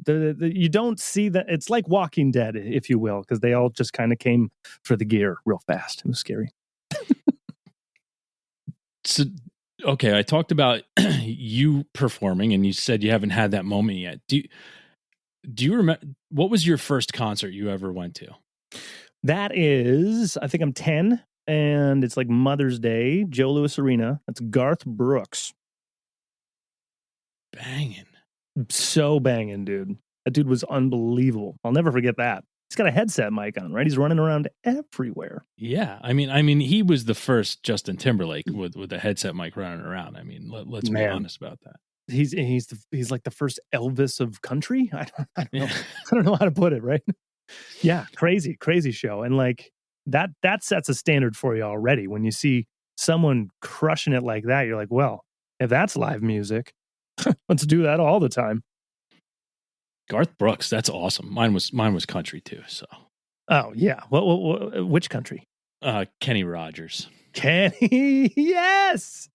You don't see that. It's like Walking Dead, if you will, because they all just kind of came for the gear real fast. It was scary. So, okay, I talked about you performing, and you said you haven't had that moment yet. Do you remember what was your first concert you ever went to? That is, I think I'm 10. And it's like Mother's Day, Joe Louis Arena. That's Garth Brooks. Banging. So banging, dude. That dude was unbelievable. I'll never forget that. He's got a headset mic on, right? He's running around everywhere. Yeah. I mean, he was the first Justin Timberlake with a headset mic running around. I mean, let's be honest about that. He's like the first Elvis of country. I don't know. I don't know how to put it, right? Yeah, crazy show. And like, that sets a standard for you already. When you see someone crushing it like that, you're like, well, if that's live music, let's do that all the time. Garth Brooks, that's awesome. Mine was country too. So. Oh yeah. Well, which country? Kenny Rogers. Kenny, yes,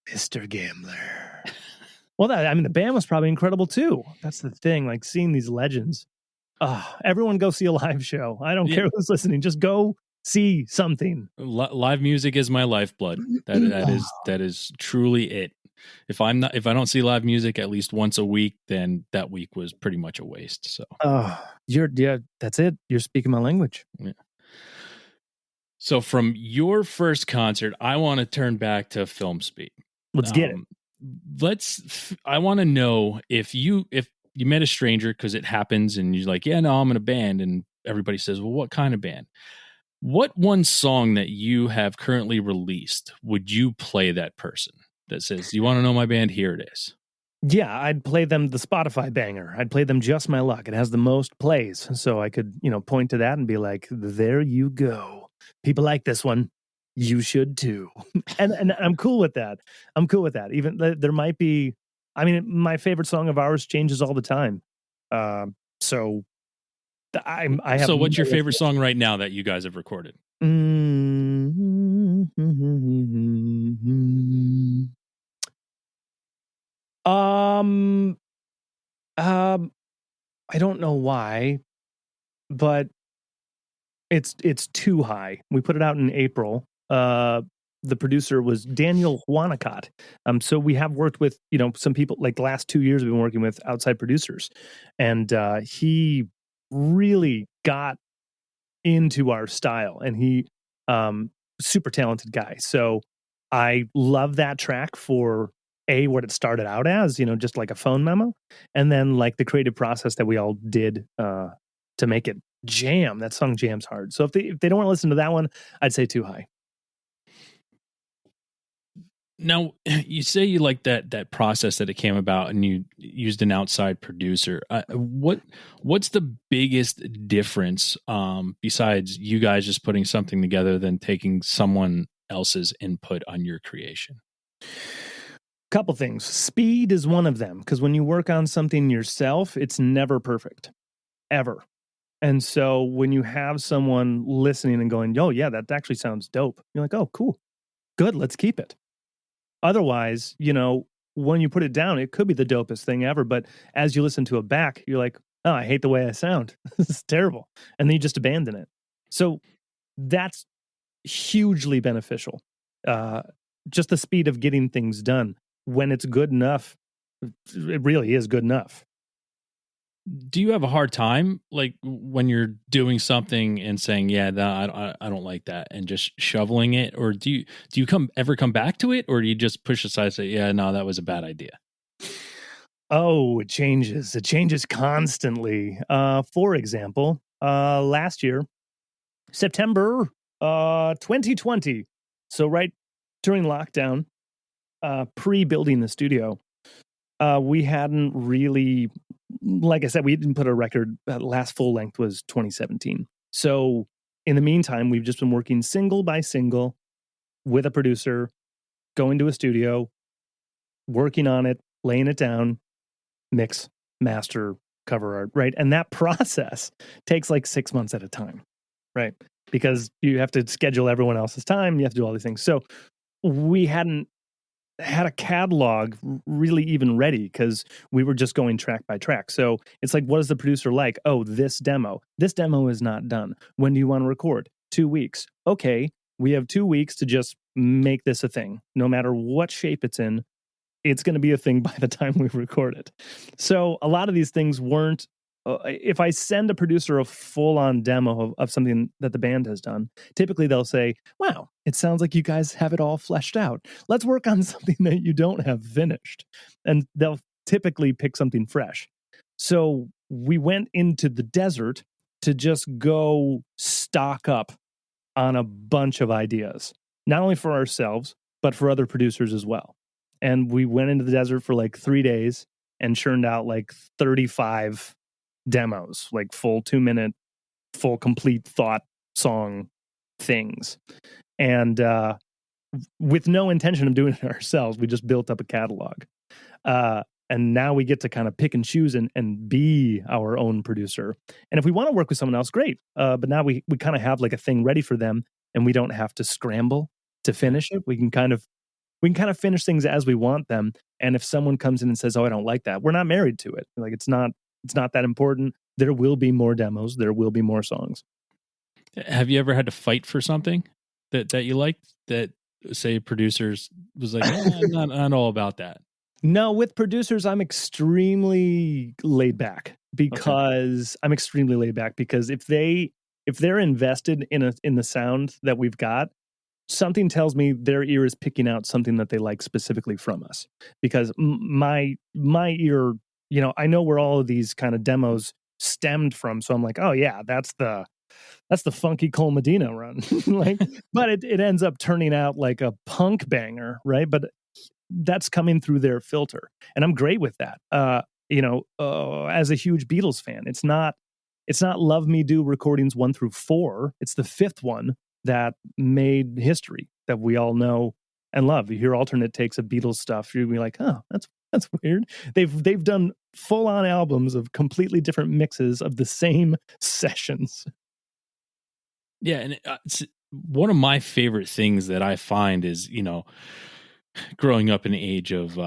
Mr. Gambler. Well, the band was probably incredible too. That's the thing. Like, seeing these legends. Everyone go see a live show. I don't care who's listening. Just go see something. Live music is my lifeblood. That is truly it. If I don't see live music at least once a week, then that week was pretty much a waste. So, that's it. You're speaking my language. Yeah. So from your first concert, I want to turn back to Filmspeed. Let's get it. I want to know if you met a stranger, because it happens, and you're like, yeah, no, I'm in a band, and everybody says, well, what kind of band? What one song that you have currently released would you play that person that says, you want to know my band? Here it is. Yeah, I'd play them the Spotify banger. I'd play them Just My Luck. It has the most plays. So I could, point to that and be like, there you go. People like this one. You should too. and I'm cool with that. Even there might be, my favorite song of ours changes all the time. So I have. So what's your favorite song right now that you guys have recorded? I don't know why, but it's Too High. We put it out in April. The producer was Daniel Huanacott. So we have worked with, some people, like the last 2 years we've been working with outside producers, and he really got into our style, and he super talented guy. So I love that track for what it started out as, just like a phone memo, and then like the creative process that we all did to make it jam. That song jams hard. So if they don't want to listen to that one, I'd say Too High. Now, you say you like that process that it came about, and you used an outside producer. What's the biggest difference besides you guys just putting something together than taking someone else's input on your creation? Couple things. Speed is one of them, because when you work on something yourself, it's never perfect, ever. And so when you have someone listening and going, "Oh yeah, that actually sounds dope," you're like, "Oh, cool, good, let's keep it." Otherwise, when you put it down, it could be the dopest thing ever, but as you listen to it back, you're like, "Oh, I hate the way I sound. This is terrible," and then you just abandon it. So that's hugely beneficial. Just the speed of getting things done. When it's good enough, it really is good enough. Do you have a hard time, like, when you're doing something and saying, "Yeah, no, I don't like that," and just shoveling it? Or do you ever come back to it, or do you just push aside and say, "Yeah, no, that was a bad idea"? Oh, it changes. It changes constantly. For example, last year, September 2020. So right during lockdown, pre-building the studio, we hadn't really, like I said, we didn't put a record. Last full length was 2017. So in the meantime, we've just been working single by single with a producer, going to a studio, working on it, laying it down, mix, master, cover art, right? And that process takes like 6 months at a time, right? Because you have to schedule everyone else's time, you have to do all these things. So we hadn't had a catalog really even ready, because we were just going track by track. So it's like, what is the producer like? Oh, this demo is not done. When do you want to record? 2 weeks. Okay, we have 2 weeks to just make this a thing. No matter what shape it's in, it's going to be a thing by the time we record it. So a lot of these things weren't, if I send a producer a full-on demo of something that the band has done, typically they'll say, "Wow, it sounds like you guys have it all fleshed out. Let's work on something that you don't have finished." And they'll typically pick something fresh. So we went into the desert to just go stock up on a bunch of ideas, not only for ourselves, but for other producers as well. And we went into the desert for like 3 days and churned out like 35 demos, like full 2-minute, full complete thought song things. And with no intention of doing it ourselves, we just built up a catalog. And now we get to kind of pick and choose and be our own producer. And if we want to work with someone else, great. But now we kind of have like a thing ready for them, and we don't have to scramble to finish it. We can kind of finish things as we want them. And if someone comes in and says, "Oh, I don't like that," we're not married to it. Like, it's not that important. There will be more demos. There will be more songs. Have you ever had to fight for something that you liked, that, say, producers was like, I'm not all about that? No, with producers, I'm extremely laid back, because if they're invested in the sound that we've got, something tells me their ear is picking out something that they like specifically from us. Because my ear, I know where all of these kind of demos stemmed from. So I'm like, "Oh yeah, that's the funky Cole Medina run." Like, but it ends up turning out like a punk banger, right? But that's coming through their filter, and I'm great with that. As a huge Beatles fan, it's not Love Me Do recordings 1 through 4. It's the 5th one that made history, that we all know and love. You hear alternate takes of Beatles stuff, you'll be like, "Oh, that's weird." They've done full on albums of completely different mixes of the same sessions. Yeah, and it's one of my favorite things that I find is, growing up in the age of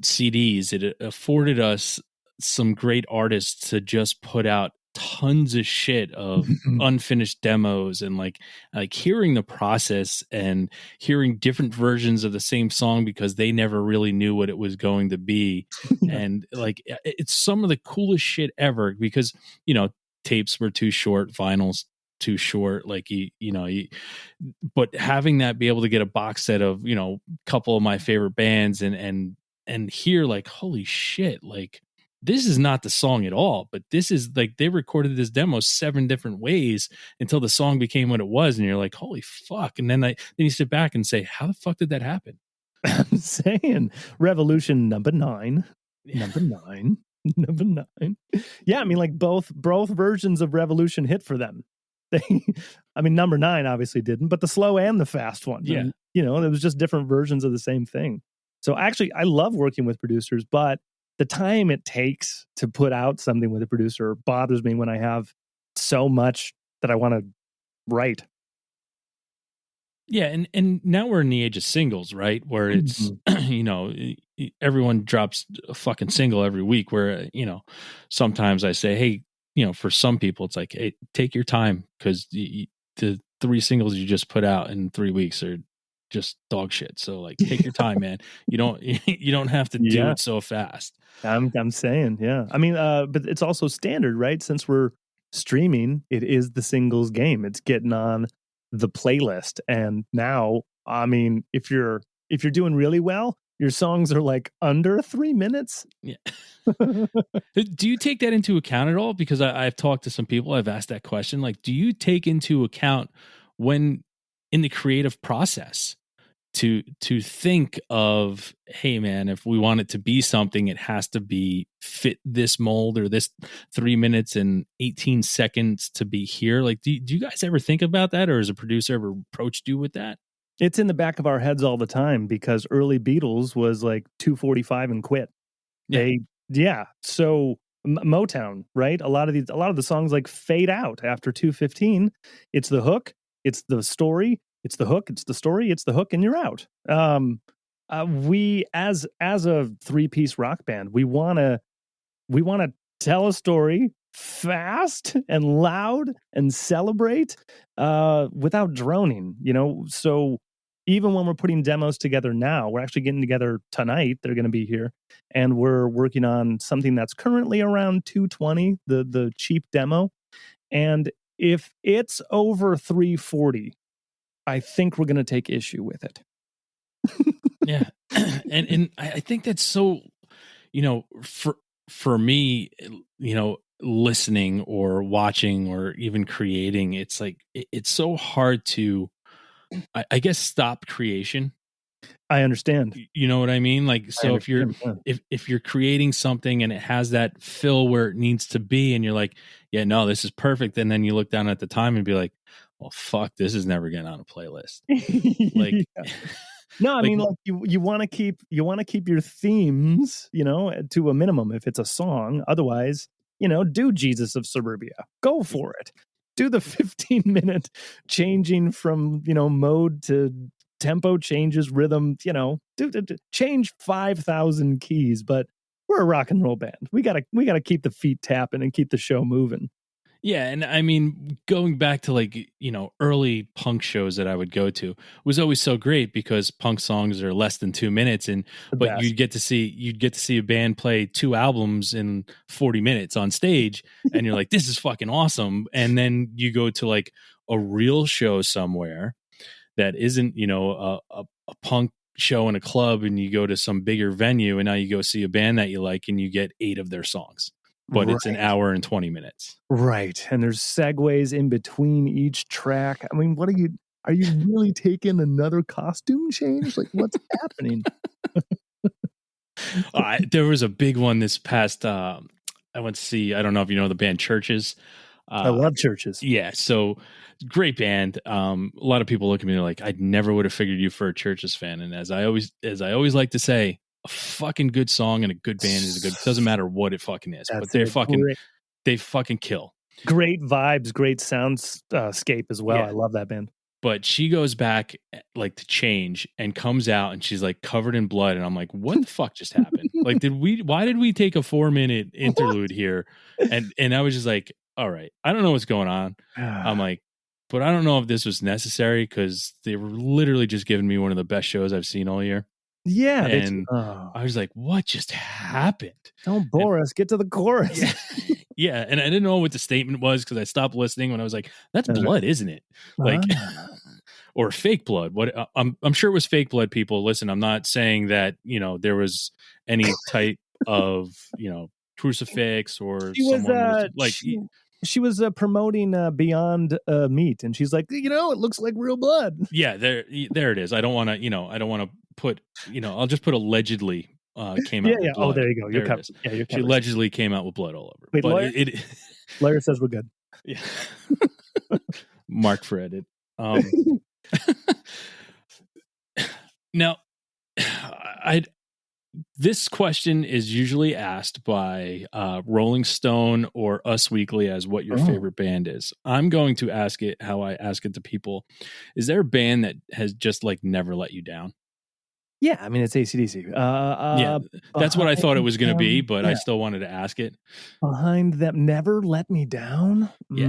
CDs, it afforded us some great artists to just put out tons of shit of unfinished demos, and like hearing the process and hearing different versions of the same song because they never really knew what it was going to be. Yeah. And like, it's some of the coolest shit ever, because tapes were too short, vinyls too short, like but having that, be able to get a box set of couple of my favorite bands and hear like, holy shit, like this is not the song at all, but this is like, they recorded this demo 7 different ways until the song became what it was, and you're like, holy fuck. And then you sit back and say, how the fuck did that happen? I'm saying Revolution number 9. Number 9. Number 9. Yeah, I mean, like both versions of Revolution hit for them. I mean, number 9 obviously didn't, but the slow and the fast one. Yeah. And, it was just different versions of the same thing. So actually, I love working with producers, but the time it takes to put out something with a producer bothers me when I have so much that I want to write. Yeah, and now we're in the age of singles, right? Where it's everyone drops a fucking single every week. Where sometimes I say, hey, for some people, it's like, hey, take your time because the 3 singles you just put out in 3 weeks are just dog shit. So like, take your time, man. You don't have to do it so fast. I'm saying, yeah. I mean, but it's also standard, right? Since we're streaming, it is the singles game. It's getting on the playlist. And now, I mean, if you're doing really well, your songs are like under 3 minutes. Yeah. Do you take that into account at all? Because I've talked to some people, I've asked that question. Like, do you take into account when in the creative process to think of, hey man, if we want it to be something, it has to be fit this mold or this 3 minutes and 18 seconds to be here? Like, do you guys ever think about that, or has a producer ever approached you with that? It's in the back of our heads all the time because early Beatles was like 2:45 and quit. So Motown, right? A lot of the songs like fade out after 2:15. It's the hook, it's the story, it's the hook, it's the story, it's the hook, and you're out. We as a 3-piece rock band, we wanna tell a story fast and loud and celebrate without droning. So even when we're putting demos together now, we're actually getting together tonight. They're going to be here, and we're working on something that's currently around 220, the cheap demo. And if it's over 340, I think we're going to take issue with it. Yeah, and I think that's so, for me, listening or watching or even creating, it's like it's so hard to, I guess, stop creation. I understand. You know what I mean? Like, so if you're if you're creating something and it has that fill where it needs to be, and you're like, yeah, no, this is perfect, and then you look down at the time and be like, well, fuck, this is never getting on a playlist. Like, no, I mean, like you want to keep your themes, to a minimum if it's a song. Otherwise, do Jesus of Suburbia. Go for it. Do the 15-minute changing from, mode to tempo changes, rhythm, change 5,000 keys, but we're a rock and roll band. We got to keep the feet tapping and keep the show moving. Yeah, and I mean, going back to like, early punk shows that I would go to was always so great because punk songs are less than 2 minutes, but you'd get to see a band play 2 albums in 40 minutes on stage, and you're like, this is fucking awesome. And then you go to like a real show somewhere that isn't, a punk show in a club, and you go to some bigger venue, and now you go see a band that you like and you get 8 of their songs. But it's an hour and 20 minutes. Right. And there's segues in between each track. I mean, are you really taking another costume change? Like, what's happening? There was a big one this past, I went to see, I don't know if you know the band Churches. I love Churches. Yeah. So great band. A lot of people look at me, they're like, I never would have figured you for a Churches fan. And as I always like to say, a fucking good song and a good band is a good, doesn't matter what it fucking is, but they fucking kill. Great vibes, great soundscape as well. Yeah. I love that band. But she goes back like to change and comes out and she's like covered in blood. And I'm like, what the fuck just happened? Like, why did we take a 4-minute interlude here? And I was just like, all right, I don't know what's going on. I'm like, but I don't know if this was necessary because they were literally just giving me one of the best shows I've seen all year. Yeah. And I was like, what just happened? Don't bore us. Get to the chorus. Yeah. And I didn't know what the statement was because I stopped listening when I was like, that's blood, isn't it? Like, or fake blood. What I'm sure it was fake blood, people. Listen, I'm not saying that, there was any type of, crucifix or someone she was promoting Beyond Meat, and she's like, it looks like real blood. Yeah, there it is. I don't want to put, I'll just put allegedly came out. Yeah. With blood. Oh, there you go. You're covered. Yeah, you're covered. She allegedly came out with blood all over. Wait, but Lawyer says we're good. Yeah. Mark for edit. Now, this question is usually asked by Rolling Stone or Us Weekly as what your favorite band is. I'm going to ask it how I ask it to people. Is there a band that has just like never let you down? Yeah, I mean, it's AC/DC. Yeah, that's what I thought it was going to be, but I Yeah. still wanted to ask it. Behind them, never let me down. Yeah.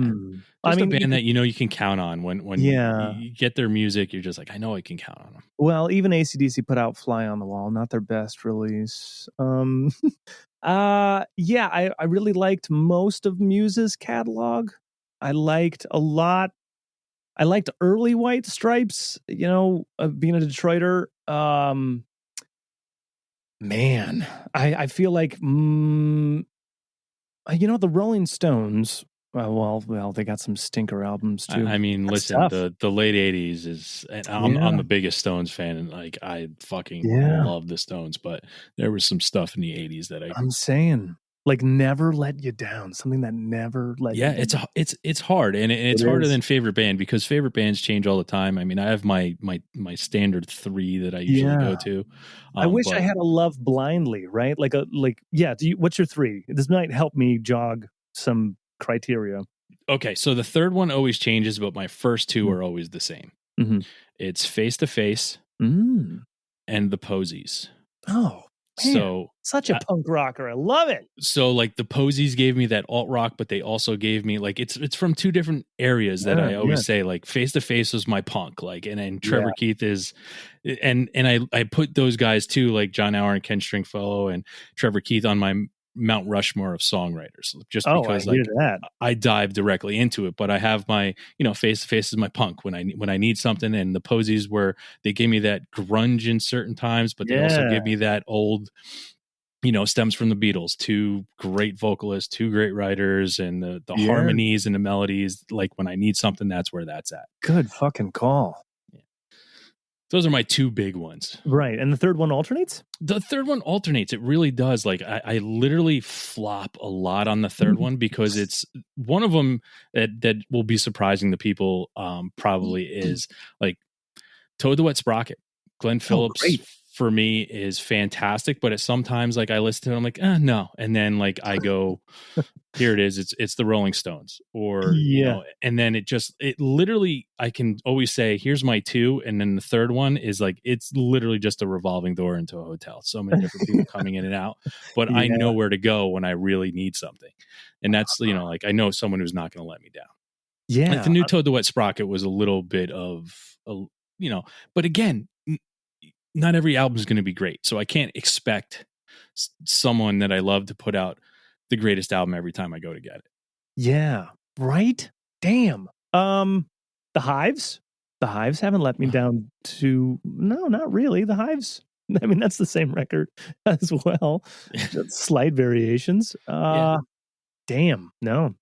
I Just a mean, band that you know you can count on when yeah. you get their music, you're just like, I know I can count on them. Well, even AC/DC put out "Fly on the Wall," not their best release. Yeah, I really liked most of Muse's catalog. I liked a lot. I liked early White Stripes. You know, being a Detroiter. Man, I feel like you know, the Rolling Stones. Well, they got some stinker albums too. I mean, That's listen, tough. the late '80s is. And I'm Yeah. the biggest Stones fan, and like I fucking Yeah. love the Stones, but there was some stuff in the '80s that I'm saying, like, never let you down. Something that never let you down. it's hard, and it's It harder is. than favorite band because favorite bands change all the time. I mean, I have my standard 3 that I usually go Yeah. to. I wish I But had a Love Blindly, right? Yeah, what's your 3? This might help me jog some criteria. okay, so the third one always changes, but my first 2 are always the same. Mhm. It's Face to Face Mm. and the Posies. Oh, man. So Such a punk rocker. I love it. so like the Posies gave me that alt rock, but they also gave me like it's from 2 different areas that Yeah, I yeah. always say like Face to Face was my punk, like and then Trevor Yeah. Keith is and I put those guys too, like John Hour and Ken Stringfellow and Trevor Keith on my Mount Rushmore of songwriters, just Oh, I because hear like that. I dive directly into it. But I have my, you know, Face to Face is my punk when I need something, and the Posies were they gave me that grunge in certain times, but they also Yeah. give me that old, you know, stems from the Beatles, 2 great vocalists, 2 great writers, and the Yeah. harmonies and the melodies. Like when I need something, that's where that's at. Good fucking call. Yeah. Those are my 2 big ones. Right. And the third one alternates? The third one alternates. It really does. Like I literally flop a lot on the third one because it's one of them that will be surprising to people. Probably is like Toad the Wet Sprocket. Glenn Phillips great. for me is fantastic, but at sometimes like I listen to it, I'm like, no, and then like I go, here it is. It's the Rolling Stones, or you Yeah. know, and then it literally I can always say, here's my 2, and then the third one is like it's literally just a revolving door into a hotel. So many different people coming in and out, but I Yeah. know where to go when I really need something, and that's, you know, like I know someone who's not going to let me down. Yeah. Like the new Toad the Wet Sprocket was a little bit of a, you know, but again, not every album is going to be great. So I can't expect someone that I love to put out the greatest album every time I go to get it. Yeah. Right? Damn. The Hives? The Hives haven't let me down to no, not really. The Hives. I mean, that's the same record as well. Just slight variations. Yeah. Damn. No.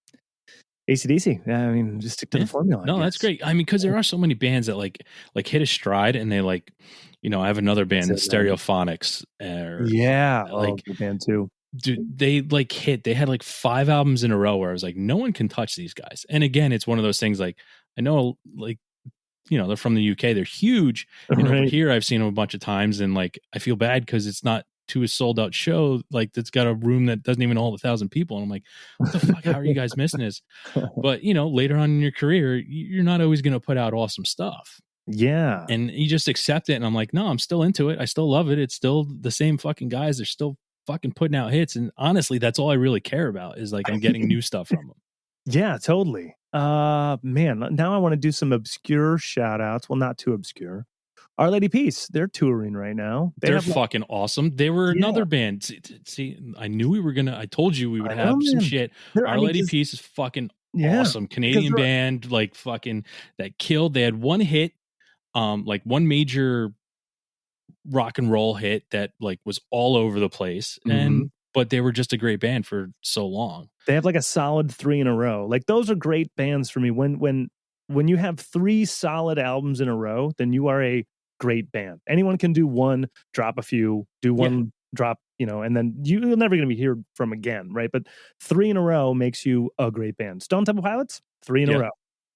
AC/DC. I mean, just stick to the formula. No, that's great. I mean, because there are so many bands that like hit a stride, and they like, you know, I have another band, Stereophonics, yeah, like the band too. Dude, they like hit. They had like 5 albums in a row where I was like, no one can touch these guys. And again, it's one of those things like I know, like, you know, they're from the UK, they're huge, and over here I've seen them a bunch of times, and like I feel bad because it's not to a sold out show like that's got a room that doesn't even hold 1,000 people, and I'm like, what the fuck, how are you guys missing this? But you know, later on in your career, you're not always going to put out awesome stuff. Yeah. And you just accept it, and I'm like, no, I'm still into it, I still love it, it's still the same fucking guys, they're still fucking putting out hits, and honestly that's all I really care about is like I'm getting new stuff from them. Yeah, totally. Man, now I want to do some obscure shout outs. Well, not too obscure. Our Lady Peace, they're touring right now. They're fucking awesome. They were another band. See, I knew we were gonna. I told you we would have some shit. Our Lady Peace is fucking awesome. Canadian band, like fucking that killed. They had one hit, like one major rock and roll hit that like was all over the place, and but they were just a great band for so long. They have like a solid 3 in a row. Like those are great bands for me. When you have 3 solid albums in a row, then you are a great band. Anyone can do one, drop a few, do one, drop, you know, and then you're never going to be heard from again, right? But 3 in a row makes you a great band. Stone Temple Pilots, 3 in a row.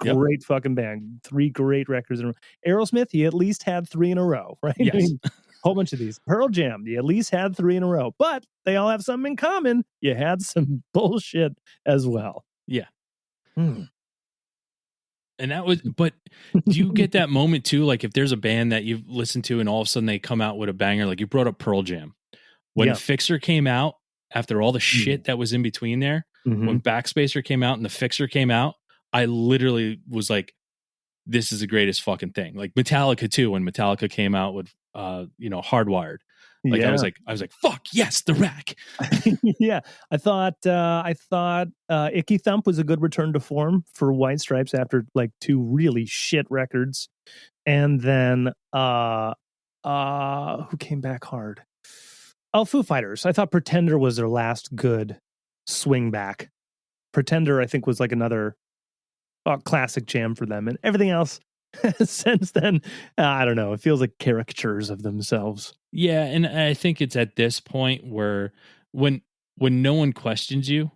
Yep. Great fucking band. 3 great records in a row. Aerosmith, you at least had 3 in a row, right? Yes. I mean, whole bunch of these. Pearl Jam, you at least had 3 in a row, but they all have something in common. You had some bullshit as well. Yeah. Hmm. And that was, but do you get that moment too? Like if there's a band that you've listened to and all of a sudden they come out with a banger, like you brought up Pearl Jam. When Yeah. Fixer came out, after all the shit that was in between there, when Backspacer came out and the Fixer came out, I literally was like, this is the greatest fucking thing. Like Metallica too, when Metallica came out with Hardwired. Like I was like, fuck yes, the Rack. Yeah, I thought Icky Thump was a good return to form for White Stripes after like 2 really shit records, and then who came back hard? Oh, Foo Fighters. I thought Pretender was their last good swing back. Pretender, I think, was like another classic jam for them, and everything else since then, I don't know. It feels like caricatures of themselves. Yeah, and I think it's at this point where when no one questions you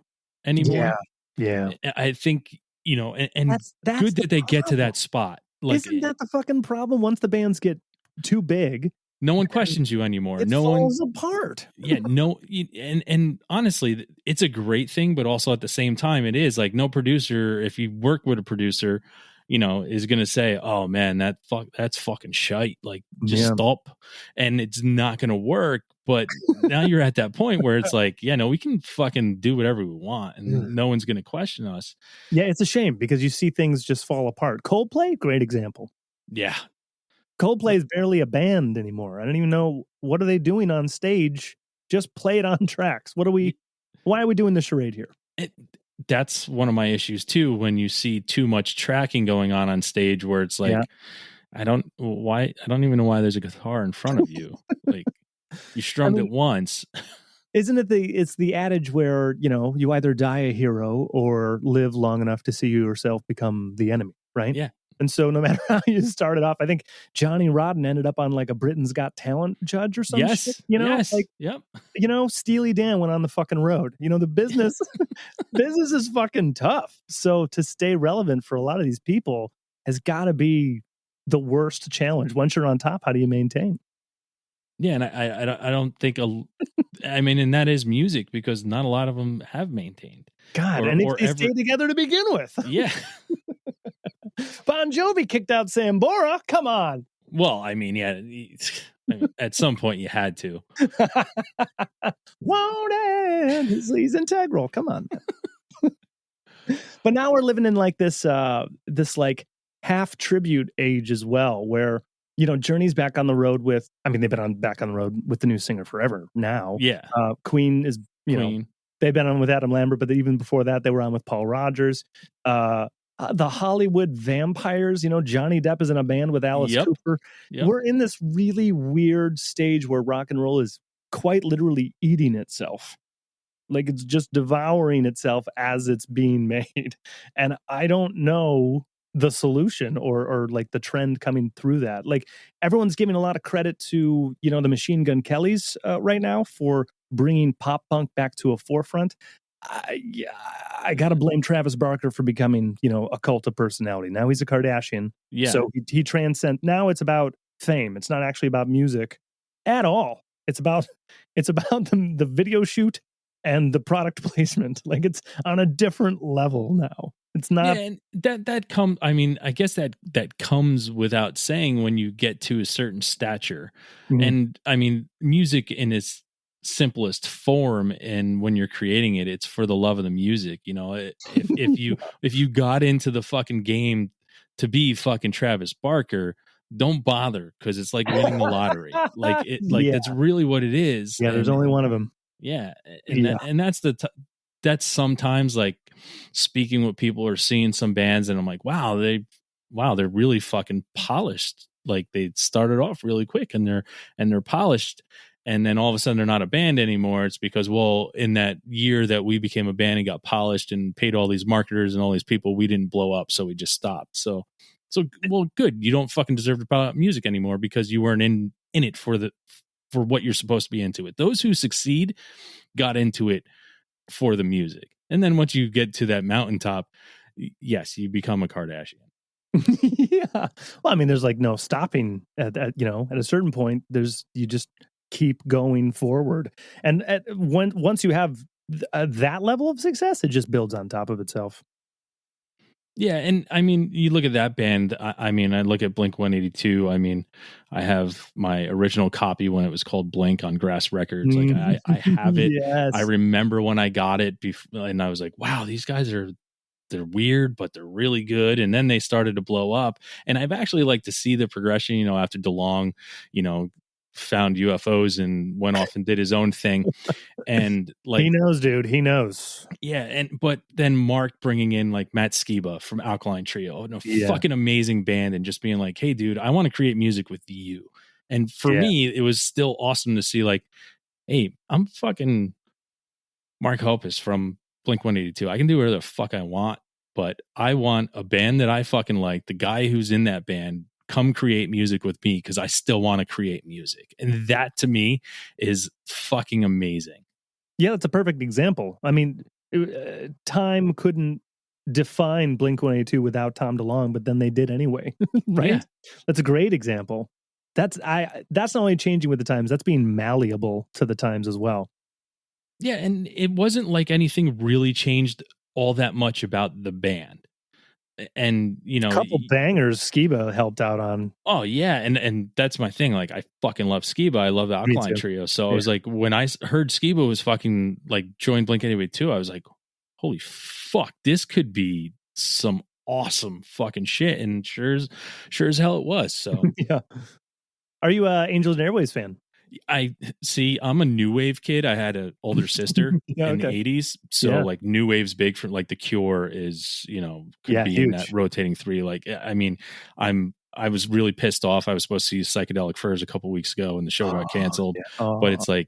anymore. Yeah. I think, and That's good that they problem. get to that spot. Like, isn't that the fucking problem? Once the bands get too big, no one questions you anymore. It falls apart. Yeah, and honestly, it's a great thing, but also at the same time, it is like no producer, if you work with a producer, is going to say, "Oh man, that's fucking shite." Like, just stop, and it's not going to work. But now you're at that point where it's like, yeah, no, we can fucking do whatever we want, and no one's going to question us. Yeah, it's a shame because you see things just fall apart. Coldplay, great example. Yeah. Coldplay is barely a band anymore. I don't even know what are they doing on stage. Just play it on tracks. Why are we doing the charade here? That's one of my issues too. When you see too much tracking going on stage, where it's like, I don't even know why there's a guitar in front of you. Like you strummed it once. Isn't it it's the adage where, you either die a hero or live long enough to see yourself become the enemy, right? Yeah. And so no matter how you started off, I think Johnny Rodden ended up on like a Britain's Got Talent judge or something. Yes. Like, yep. Steely Dan went on the fucking road. The business is fucking tough. So to stay relevant for a lot of these people has got to be the worst challenge. Once you're on top, how do you maintain? Yeah, and I don't think and that is music because not a lot of them have maintained. God, and they stayed together to begin with. Yeah. Bon Jovi kicked out Sambora. Come on. Well, at some point you had to. Won't end. He's integral. Come on. But now we're living in like this like half tribute age as well, where Journey's back on the road with. They've been back on the road with the new singer forever now. Yeah. Queen is Queen. They've been on with Adam Lambert, but even before that, they were on with Paul Rogers. The Hollywood Vampires, Johnny Depp is in a band with Alice Cooper. Yep. We're in this really weird stage where rock and roll is quite literally eating itself. Like it's just devouring itself as it's being made. And I don't know the solution or like the trend coming through that. Like everyone's giving a lot of credit to, the Machine Gun Kellys right now for bringing pop punk back to a forefront. I got to blame Travis Barker for becoming, a cult of personality. Now he's a Kardashian. Yeah. So he transcends. Now it's about fame. It's not actually about music at all. It's about the video shoot and the product placement. Like it's on a different level now. It's not. Yeah, and that comes. I guess that comes without saying when you get to a certain stature. Mm-hmm. And music in its simplest form, and when you're creating it, it's for the love of the music. If you got into the fucking game to be fucking Travis Barker, don't bother because it's like winning the lottery. That's really what it is. Yeah, there's only one of them. Yeah, and that's sometimes like speaking with people or seeing some bands, and I'm like, wow, they're really fucking polished. Like they started off really quick, and they're polished. And then all of a sudden they're not a band anymore. It's because, well, in that year that we became a band and got polished and paid all these marketers and all these people, we didn't blow up. So we just stopped. So well, good. You don't fucking deserve to put out music anymore because you weren't in it for what you're supposed to be into it. Those who succeed got into it for the music. And then once you get to that mountaintop, yes, you become a Kardashian. Yeah. Well, I mean, there's like no stopping at at a certain point. You just keep going forward, and once you have that level of success, it just builds on top of itself. Yeah, and I mean, you look at that band. I mean, I look at Blink 182. I mean, I have my original copy when it was called Blink on Grass Records. Like, I have it. I Yes. remember when I got it, and I was like, wow, these guys they're weird, but they're really good. And then they started to blow up. And I've actually liked to see the progression, after DeLong, found UFOs and went off and did his own thing. And like, he knows, dude. He knows. yeah. But then Mark bringing in like Matt Skiba from Alkaline Trio, Yeah. fucking amazing band, and just being like, hey, dude, I want to create music with you. And for Yeah. me, it was still awesome to see like, hey, I'm fucking Mark Hoppus from Blink 182. I can do whatever the fuck I want, but I want a band that I fucking like. The guy who's in that band, come create music with me because I still want to create music. And that to me is fucking amazing. Yeah, that's a perfect example. I mean, time couldn't define Blink 182 without Tom DeLonge, but then they did anyway, right? Yeah. That's a great example. That's not only changing with the times, that's being malleable to the times as well. Yeah, and it wasn't like anything really changed all that much about the band. And A couple bangers Skiba helped out on. Oh yeah, and that's my thing. Like, I fucking love Skiba. I love the Alkaline Trio. So I was like, when I heard Skiba was fucking like joined Blink anyway too, I was like, holy fuck, this could be some awesome fucking shit. And sure as hell it was. So Yeah. Are you a Angels and Airways fan? I see. I'm a new wave kid. I had an older sister in the 80s, so like new wave's big for like The Cure is could be huge. in that rotating three. Like, I mean, I was really pissed off. I was supposed to see Psychedelic Furs a couple weeks ago, and the show got canceled. But it's like,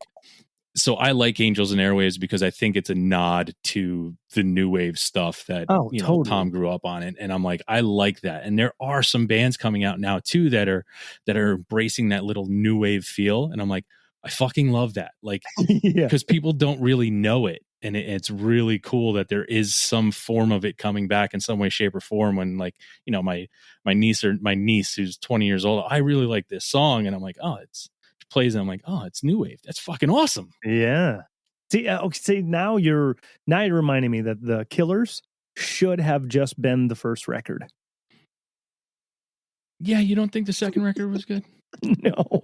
so I like Angels and Airways because I think it's a nod to the new wave stuff that totally. Tom grew up on it, and I'm like, I like that. And there are some bands coming out now too that are embracing that little new wave feel, and I'm like, I fucking love that. Like, because people don't really know it, and it's really cool that there is some form of it coming back in some way, shape, or form. When like my niece who's 20 years old, I really like this song, and I'm like, oh, it's plays and I'm like, oh, it's new wave. That's fucking awesome. Yeah. See, okay, see, now you're reminding me that the Killers should have just been the first record. Yeah, you don't think the second record was good? No,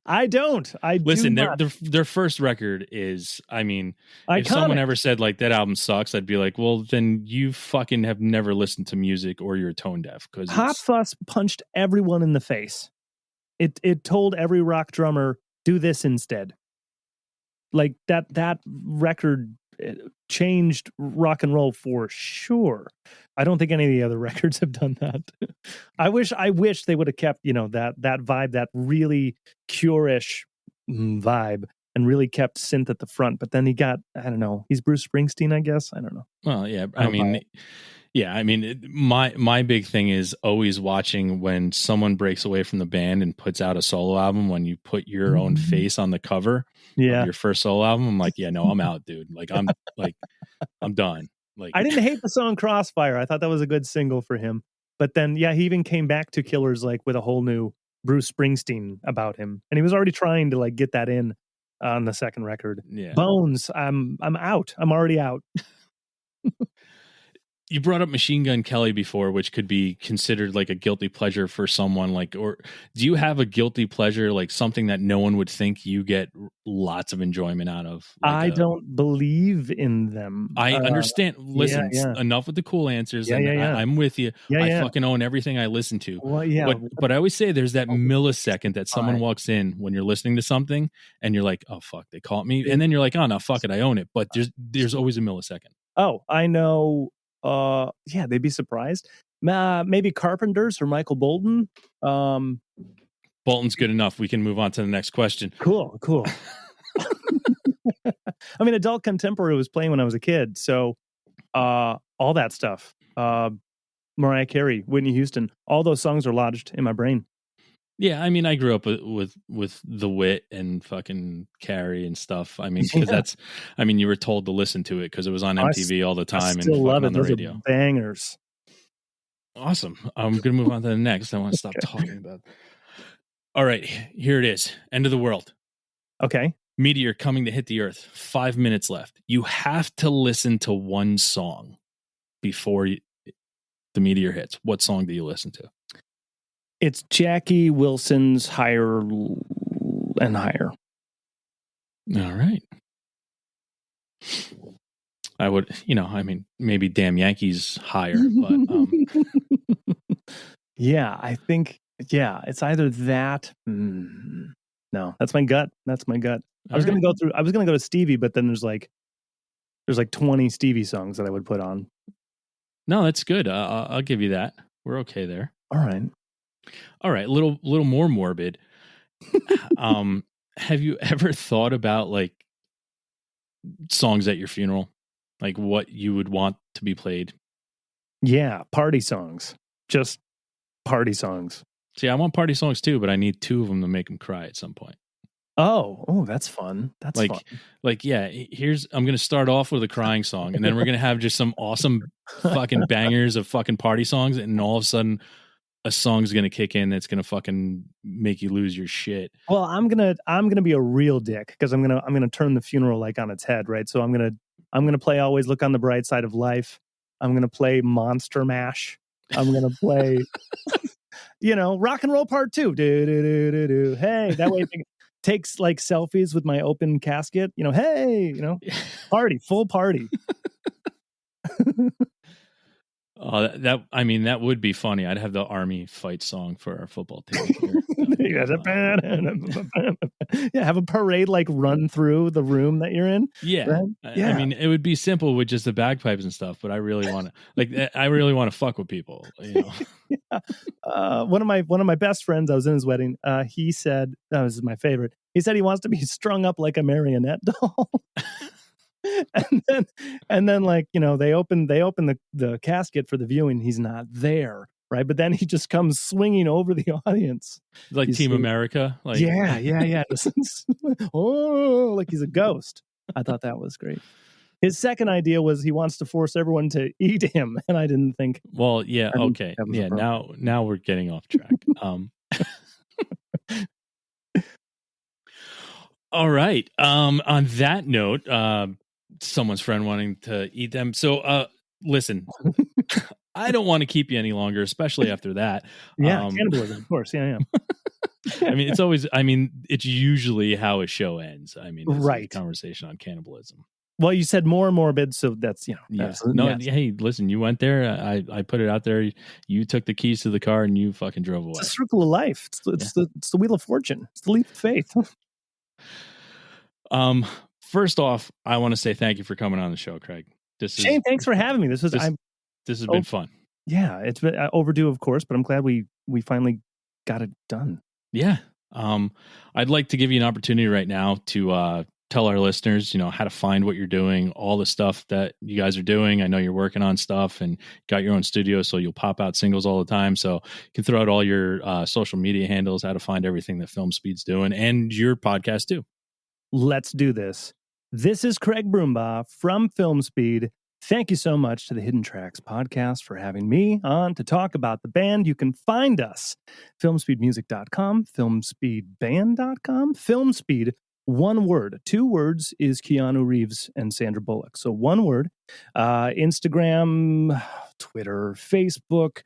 I don't. Listen, their first record is, I mean, iconic. If someone ever said like that album sucks, I'd be like, well, then you fucking have never listened to music or you're tone deaf. Because Hot Fuss punched everyone in the face. It told every rock drummer, do this instead. Like that record changed rock and roll for sure. I don't think any of the other records have done that. I wish they would have kept, that vibe, that really Cure-ish vibe, and really kept synth at the front. But then he got, I don't know, he's Bruce Springsteen, I guess. I don't know. Well, yeah, I mean, my big thing is always watching when someone breaks away from the band and puts out a solo album. When you put your own face on the cover of your first solo album, I'm like, yeah, no, I'm out, dude. Like, I'm done. Like, I didn't hate the song Crossfire. I thought that was a good single for him. But then, yeah, he even came back to Killers like with a whole new Bruce Springsteen about him, and he was already trying to like get that in on the second record. Yeah. Bones, I'm out. I'm already out. You brought up Machine Gun Kelly before, which could be considered like a guilty pleasure for someone. Like, or do you have a guilty pleasure, like something that no one would think you get lots of enjoyment out of? Like I don't believe in them. I understand. Listen, enough with the cool answers. I'm with you. I fucking own everything I listen to. Well, but I always say there's that millisecond that someone walks in when you're listening to something and you're like, oh, fuck, they caught me. And then you're like, oh, no, fuck it, I own it. But there's always a millisecond. Oh, I know. Yeah, they'd be surprised. Maybe Carpenters or Michael Bolton. Bolton's good enough. We can move on to the next question. Cool. I mean, adult contemporary was playing when I was a kid, so all that stuff. Mariah Carey, Whitney Houston, all those songs are lodged in my brain. Yeah, I mean, I grew up with The Wit and fucking Carrie and stuff. I mean, because that's, I mean, you were told to listen to it because it was on MTV all the time and still fucking love it. on the Those radio. are bangers. Awesome. I'm gonna move on to the next. I want to stop talking about. All right, here it is. End of the world. Okay. Meteor coming to hit the Earth. 5 minutes left. You have to listen to one song before the meteor hits. What song do you listen to? It's Jackie Wilson's Higher and Higher. All right. I would, I mean, maybe Damn Yankees higher, but yeah, I think, it's either that. No, that's my gut. I was gonna go to Stevie, but then there's like 20 Stevie songs that I would put on. No, that's good. I'll give you that. We're okay there. All right. Little more morbid. Have you ever thought about like songs at your funeral, like what you would want to be played? Yeah, party songs. Just party songs. See, I want party songs too, but I need 2 of them to make them cry at some point. Oh, that's fun. That's like, fun. Like, yeah, I'm going to start off with a crying song, and then we're going to have just some awesome fucking bangers of fucking party songs, and all of a sudden a song's going to kick in that's going to fucking make you lose your shit. Well, I'm going to be a real dick because I'm going to turn the funeral like on its head, right? So I'm going to play Always Look on the Bright Side of Life. I'm going to play Monster Mash. I'm going to play Rock and Roll Part 2. Do, do, do, do, do. Hey, that way it takes like selfies with my open casket. Hey, party, full party. Oh, that would be funny. I'd have the Army fight song for our football team. Yeah, have a parade like run through the room that you're in. Yeah. Right? Yeah. I mean, it would be simple with just the bagpipes and stuff, but I really want to fuck with people. Yeah. One of my best friends, I was in his wedding. He said, that was my favorite. He said he wants to be strung up like a marionette doll. and then like they open the casket for the viewing. He's not there, right? But then he just comes swinging over the audience, like Team America. Like yeah. Oh, like he's a ghost. I thought that was great. His second idea was he wants to force everyone to eat him, and I didn't think. Well, yeah, okay, yeah. Now we're getting off track. All right. On that note, someone's friend wanting to eat them. So, listen, I don't want to keep you any longer, especially after that. Yeah, cannibalism, of course. Yeah. I mean, it's usually how a show ends. I mean, it's a conversation on cannibalism. Well, you said more morbid, so that's Hey, listen, you went there. I put it out there. You took the keys to the car and you fucking drove away. It's a circle of life. It's the wheel of fortune. It's the leap of faith. First off, I want to say thank you for coming on the show, Craig. Shane, thanks for having me. This has been fun. Yeah, it's been overdue, of course, but I'm glad we finally got it done. Yeah. I'd like to give you an opportunity right now to tell our listeners, how to find what you're doing, all the stuff that you guys are doing. I know you're working on stuff and got your own studio, so you'll pop out singles all the time. So you can throw out all your social media handles, how to find everything that Filmspeed's doing, and your podcast too. Let's do this. This is Craig Broomba from Filmspeed. Thank you so much to the Hidden Tracks podcast for having me on to talk about the band. You can find us, filmspeedmusic.com, filmspeedband.com, Filmspeed, one word. 2 words is Keanu Reeves and Sandra Bullock. So one word. Instagram, Twitter, Facebook.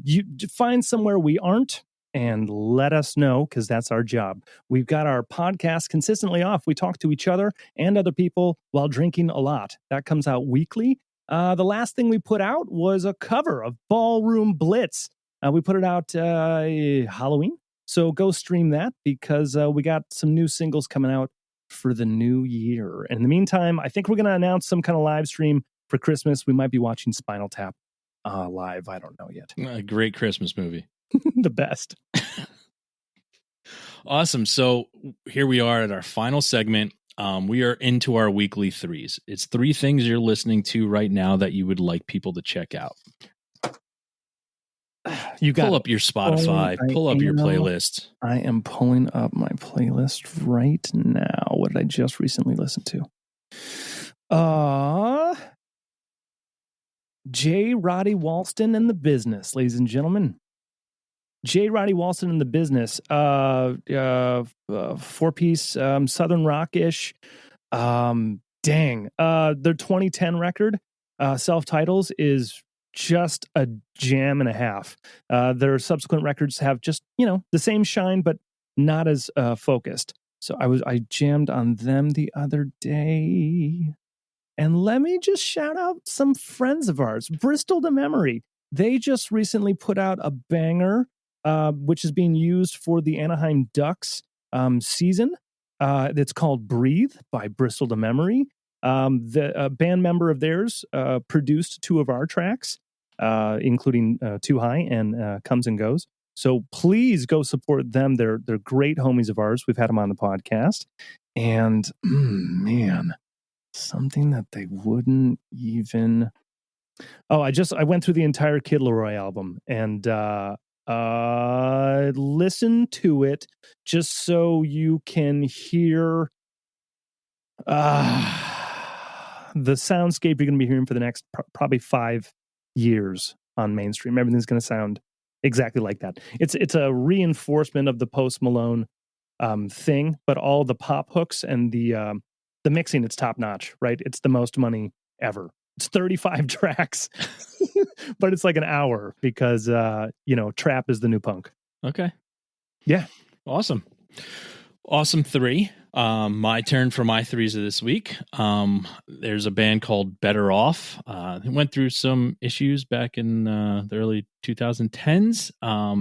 You find somewhere we aren't and let us know, because that's our job. We've got our podcast consistently off. We talk to each other and other people while drinking a lot. That comes out weekly. The last thing we put out was a cover of Ballroom Blitz. We put it out Halloween. So go stream that, because we got some new singles coming out for the new year. And in the meantime, I think we're going to announce some kind of live stream for Christmas. We might be watching Spinal Tap live. I don't know yet. A great Christmas movie. The best. Awesome. So here we are at our final segment. We are into our weekly 3s. It's 3 things you're listening to right now that you would like people to check out. You got pull up your Spotify, pull up your playlist. I am pulling up my playlist right now. What did I just recently listen to? J. Roddy Walston and the Business, ladies and gentlemen. J. Roddy Walston and the Business, 4-piece, Southern rock-ish. Their 2010 record, Self-Titles, is just a jam and a half. Their subsequent records have just, the same shine, but not as focused. So I jammed on them the other day. And let me just shout out some friends of ours, Bristol to Memory. They just recently put out a banger, which is being used for the Anaheim Ducks season. It's called Breathe by Bristol to Memory. The band member of theirs produced 2 of our tracks, including Too High and Comes and Goes. So please go support them. They're great homies of ours. We've had them on the podcast. And man, something that they wouldn't even... Oh, I went through the entire Kid Laroi album and listen to it just so you can hear the soundscape you're going to be hearing for the next probably 5 years on mainstream. Everything's going to sound exactly like that. It's a reinforcement of the Post Malone thing, but all the pop hooks and the mixing, it's top notch, right? It's the most money ever. It's 35 tracks, but it's like an hour because, trap is the new punk. Okay. Yeah. Awesome. Awesome 3. My turn for my 3s of this week. There's a band called Better Off. It went through some issues back in the early 2010s.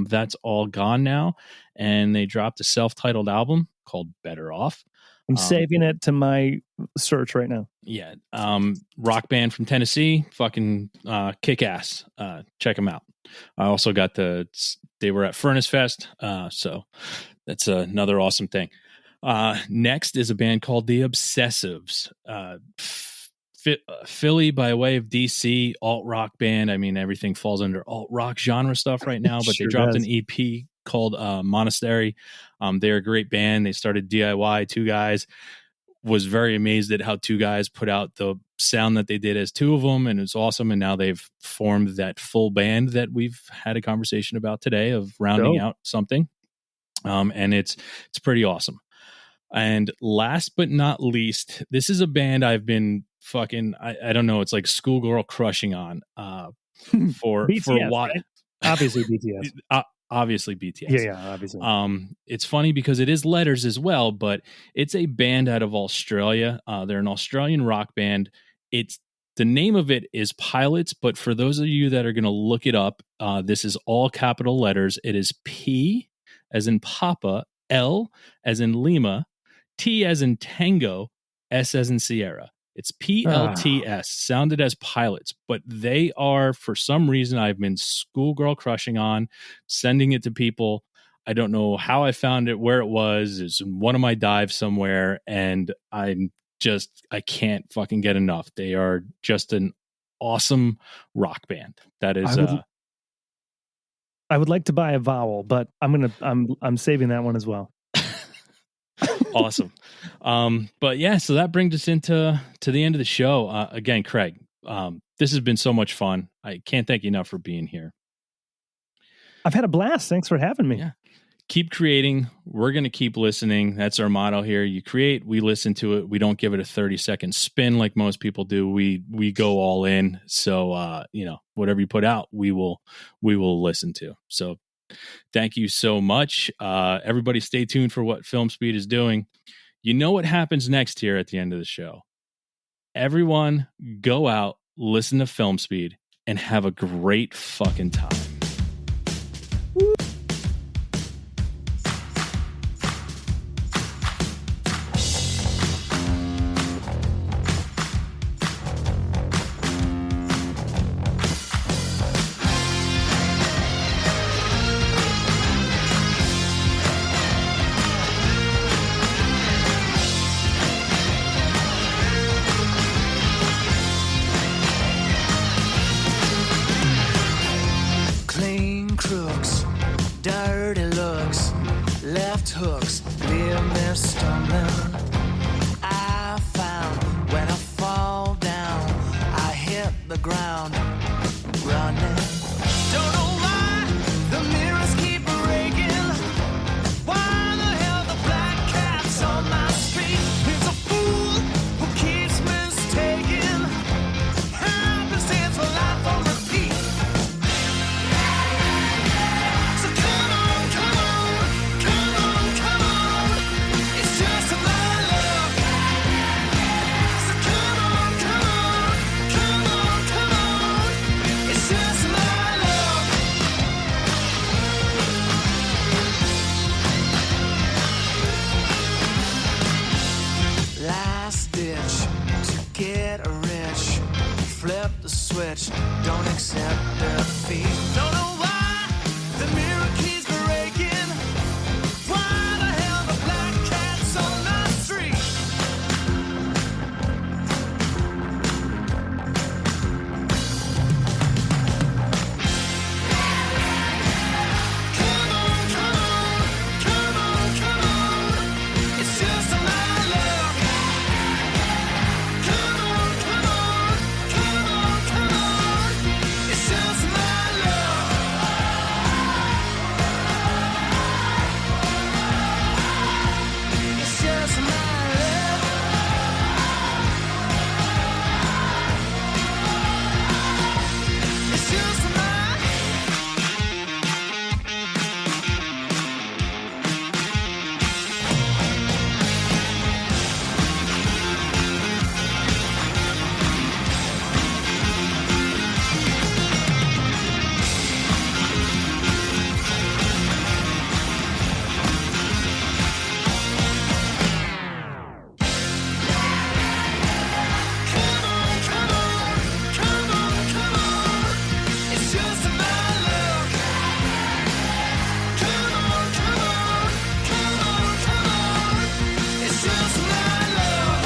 That's all gone now. And they dropped a self-titled album called Better Off. I'm saving it to my search right now. Yeah. Rock band from Tennessee, fucking kick ass. Check them out. I also got they were at Furnace Fest. So that's another awesome thing. Next is a band called The Obsessives. Philly by way of DC, alt rock band. I mean, everything falls under alt rock genre stuff right now, but Sure they dropped does. an EP called Monastery. They're a great band. They started DIY, 2 guys. Was very amazed at how 2 guys put out the sound that they did as 2 of them, and it's awesome. And now they've formed that full band that we've had a conversation about today of rounding out something. And it's pretty awesome. And last but not least, this is a band I've been fucking, I don't know, it's like schoolgirl crushing on for BTS, a while. Right? Obviously BTS. Obviously BTS. Yeah, obviously. It's funny because it is letters as well, but it's a band out of Australia. They're an Australian rock band. The name of it is Pilots, but for those of you that are going to look it up, this is all capital letters. It is P as in Papa, L as in Lima, T as in Tango, S as in Sierra. It's PLTS, sounded as Pilots, but they are, for some reason, I've been schoolgirl crushing on, sending it to people. I don't know how I found it, where it was. It's in one of my dives somewhere, and I can't fucking get enough. They are just an awesome rock band. That is... I would like to buy a vowel, but I'm saving that one as well. Awesome. But yeah, so that brings us into the end of the show. Again, Craig, this has been so much fun. I can't thank you enough for being here. I've had a blast. Thanks for having me. Yeah. Keep creating. We're going to keep listening. That's our motto here. You create, we listen to it. We don't give it a 30-second spin like most people do. We go all in. So, whatever you put out, we will listen to. So thank you so much. Everybody stay tuned for what Filmspeed is doing. You know what happens next here at the end of the show. Everyone go out, listen to Filmspeed, and have a great fucking time. hit the ground running. Don't know why the mirrors keep breaking. Why the hell the black cat's on my street? It's a fool who keeps mistaking happenstance for life on repeat. So come on, come on, come on, come on. It's just my luck. So come on, come on, come on, come on. It's just my luck. Last ditch to get rich. Flip the switch, don't accept defeat. Don't know why the mirror keeps breaking. Why the hell the black cat's on the street? Come on, come on, come on, come on. It's just my luck. Come on, come on, come on, come on. It's just my luck. It's just my luck. It's just my Come on, come on, come on, come on. It's just my luck. Come on, come on, come on, come on. It's just my luck.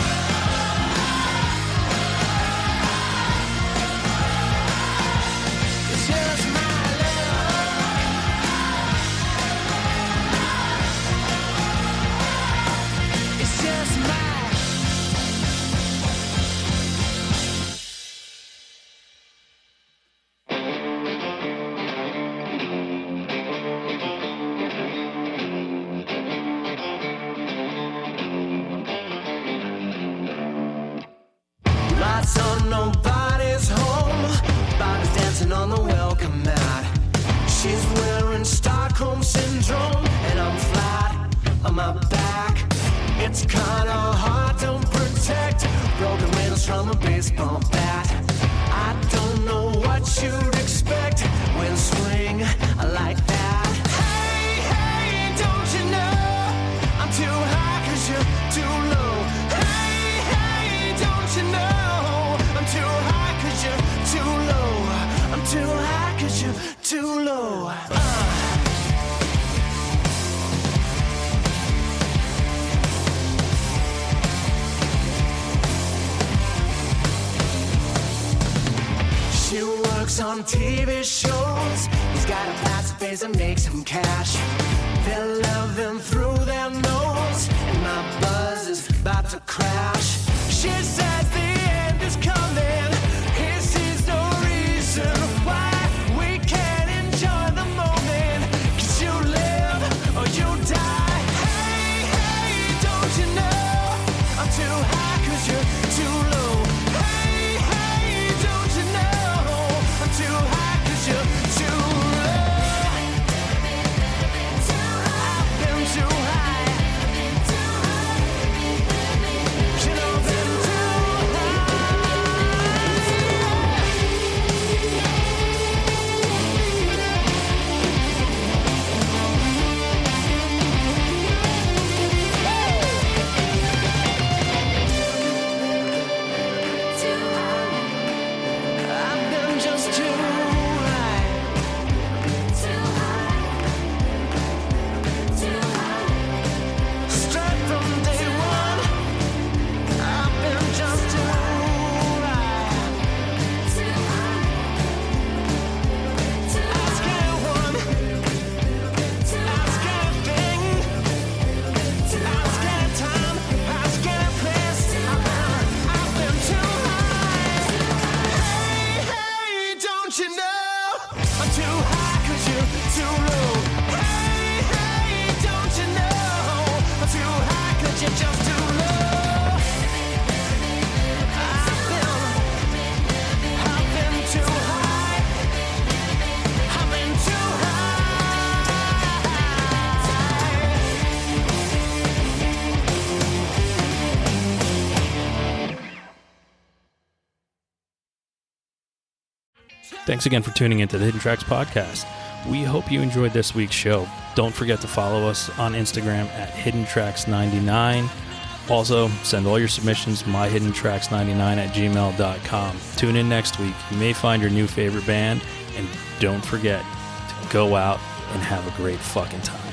It's just my luck. It's just my Lights on, nobody's home. Bodies dancing on the welcome mat. She's wearing Stockholm syndrome, and I'm flat on my back. It's kinda hard to protect broken windows from a baseball bat. I don't know what you'd expect when swing like that. Hey, hey, don't you know I'm too high 'cause you're too low. Hey, hey, don't you know I'm too high 'cause you're too low. I'm too high 'cause you're too low. She works on TV shows. He's got a passive face and makes him cash. They're loving through their nose, and my buzz is about to crash. She says the end is coming. He sees no reason why we can't enjoy the moment. 'Cause you live or you die. Hey, hey, don't you know I'm too high 'cause you're too low. Hey, hey, don't you know I'm too high 'cause you're too low. I've been too high. You know, been too high. Thanks again for tuning into the Hidden Tracks podcast. We hope you enjoyed this week's show. Don't forget to follow us on Instagram at HiddenTracks99. Also, send all your submissions myhiddentracks99@gmail.com. Tune in next week. You may find your new favorite band. And don't forget to go out and have a great fucking time.